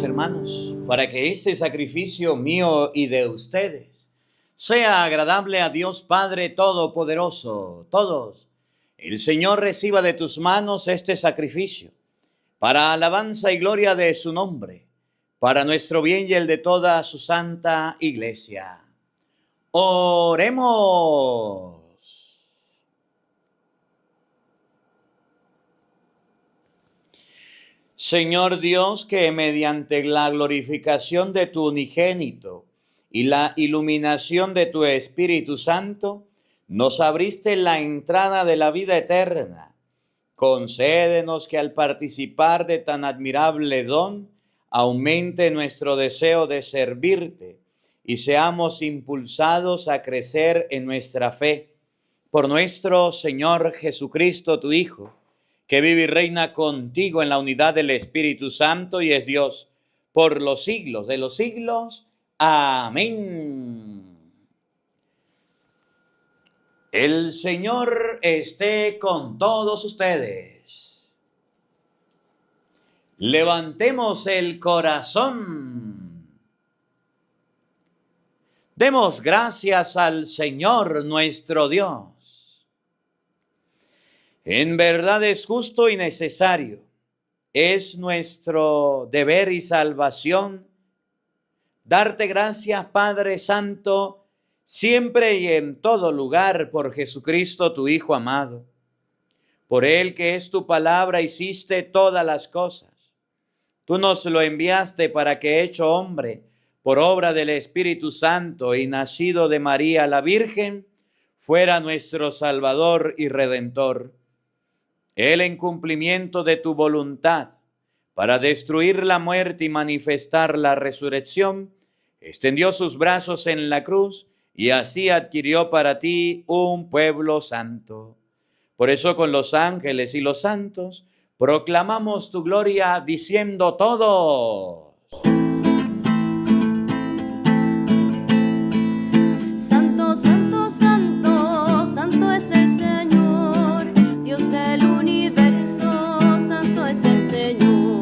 Oremos, hermanos, para que este sacrificio mío y de ustedes sea agradable a Dios Padre Todopoderoso. Todos, el Señor reciba de tus manos este sacrificio, para alabanza y gloria de su nombre, para nuestro bien y el de toda su santa iglesia. Oremos. Señor Dios, que mediante la glorificación de tu unigénito y la iluminación de tu Espíritu Santo, nos abriste la entrada de la vida eterna. Concédenos que al participar de tan admirable don, aumente nuestro deseo de servirte y seamos impulsados a crecer en nuestra fe. Por nuestro Señor Jesucristo, tu Hijo, que vive y reina contigo en la unidad del Espíritu Santo y es Dios por los siglos de los siglos. Amén. El Señor esté con todos ustedes. Levantemos el corazón. Demos gracias al Señor nuestro Dios. En verdad es justo y necesario, es nuestro deber y salvación darte gracias, Padre Santo, siempre y en todo lugar por Jesucristo, tu Hijo amado. Por Él, que es tu palabra, hiciste todas las cosas. Tú nos lo enviaste para que, hecho hombre, por obra del Espíritu Santo y nacido de María la Virgen, fuera nuestro Salvador y Redentor. Él, en cumplimiento de tu voluntad, para destruir la muerte y manifestar la resurrección, extendió sus brazos en la cruz y así adquirió para ti un pueblo santo. Por eso con los ángeles y los santos proclamamos tu gloria diciendo todos: Santo, santo, santo, santo es el Señor, Dios del universo, santo es el Señor.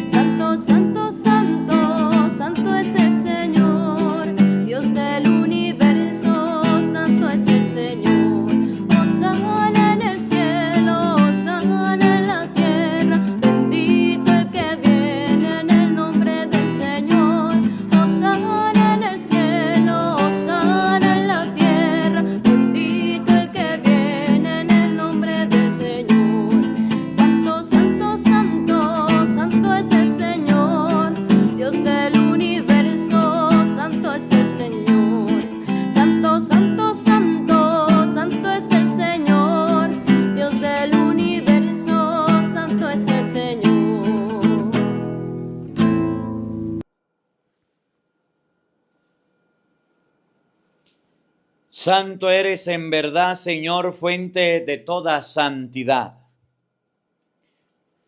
Santo, santo, santo, santo es el Señor, Dios del universo, santo es el Señor. Hosana en el cielo, hosana en la tierra, bendito el que viene en el nombre del Señor. Hosana en el cielo, hosana en la tierra, bendito el que viene en el nombre del Señor. Santo, santo, santo, santo es el Señor, Dios del universo, santo es el Señor. Santo, santo, santo, santo es el Señor, Dios del universo, santo es el Señor. Santo eres en verdad, Señor, fuente de toda santidad.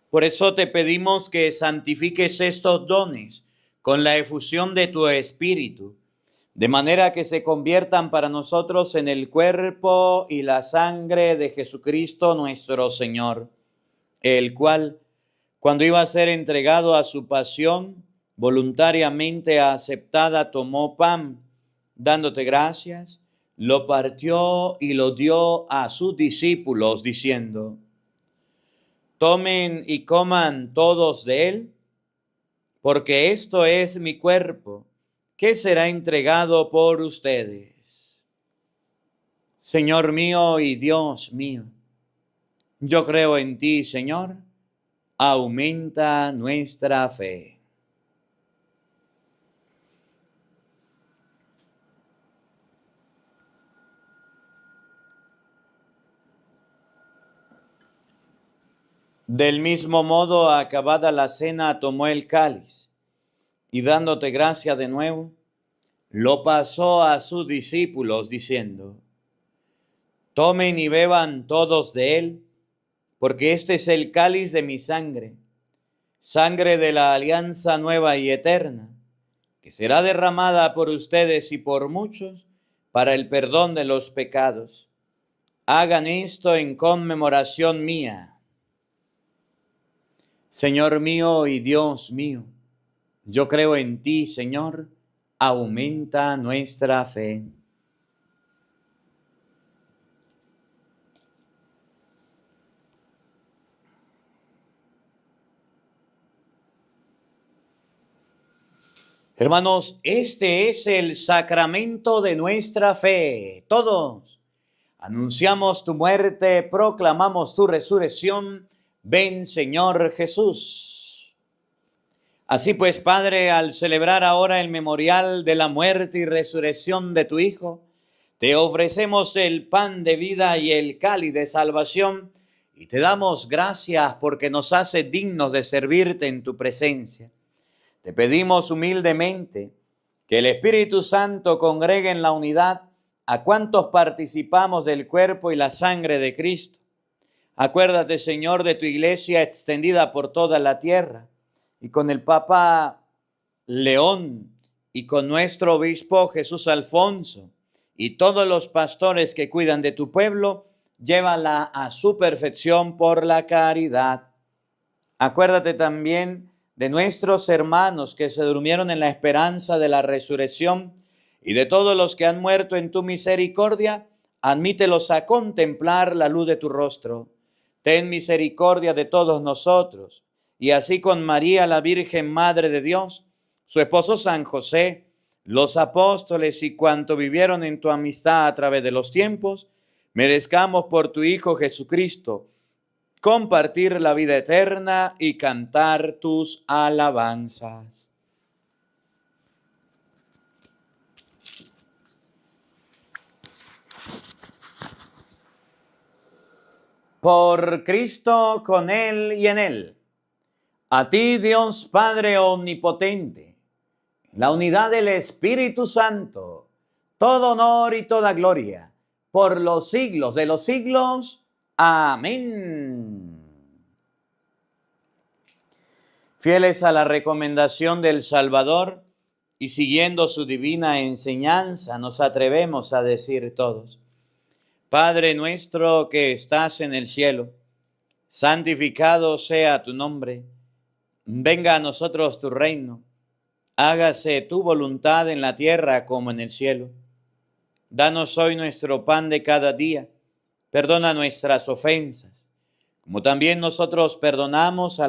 Por eso te pedimos que santifiques estos dones con la efusión de tu Espíritu, de manera que se conviertan para nosotros en el cuerpo y la sangre de Jesucristo nuestro Señor, el cual, cuando iba a ser entregado a su pasión, voluntariamente aceptada, tomó pan, dándote gracias, lo partió y lo dio a sus discípulos, diciendo: tomen y coman todos de él, porque esto es mi cuerpo, que será entregado por ustedes. Señor mío y Dios mío, yo creo en ti, Señor, aumenta nuestra fe. Del mismo modo, acabada la cena, tomó el cáliz y dándote gracia de nuevo, lo pasó a sus discípulos diciendo: tomen y beban todos de él, porque este es el cáliz de mi sangre, sangre de la alianza nueva y eterna, que será derramada por ustedes y por muchos para el perdón de los pecados. Hagan esto en conmemoración mía. Señor mío y Dios mío, Yo creo en ti, Señor, aumenta nuestra fe. Hermanos, este es el sacramento de nuestra fe. Todos anunciamos tu muerte, proclamamos tu resurrección. Ven, Señor Jesús. Así pues, Padre, al celebrar ahora el memorial de la muerte y resurrección de tu Hijo, te ofrecemos el pan de vida y el cáliz de salvación y te damos gracias porque nos hace dignos de servirte en tu presencia. Te pedimos humildemente que el Espíritu Santo congregue en la unidad a cuantos participamos del cuerpo y la sangre de Cristo. Acuérdate, Señor, de tu iglesia extendida por toda la tierra y con el Papa León y con nuestro obispo Jesús Alfonso y todos los pastores que cuidan de tu pueblo, llévala a su perfección por la caridad. Acuérdate también de nuestros hermanos que se durmieron en la esperanza de la resurrección y de todos los que han muerto en tu misericordia, admítelos a contemplar la luz de tu rostro. Ten misericordia de todos nosotros, y así con María, la Virgen Madre de Dios, su esposo San José, los apóstoles y cuantos vivieron en tu amistad a través de los tiempos, merezcamos por tu Hijo Jesucristo compartir la vida eterna y cantar tus alabanzas. Por Cristo, con Él y en Él. A ti, Dios Padre Omnipotente, en la unidad del Espíritu Santo, todo honor y toda gloria, por los siglos de los siglos. Amén. Fieles a la recomendación del Salvador y siguiendo su divina enseñanza, nos atrevemos a decir todos: Padre nuestro que estás en el cielo, santificado sea tu nombre. Venga a nosotros tu reino. Hágase tu voluntad en la tierra como en el cielo. Danos hoy nuestro pan de cada día. Perdona nuestras ofensas, como también nosotros perdonamos a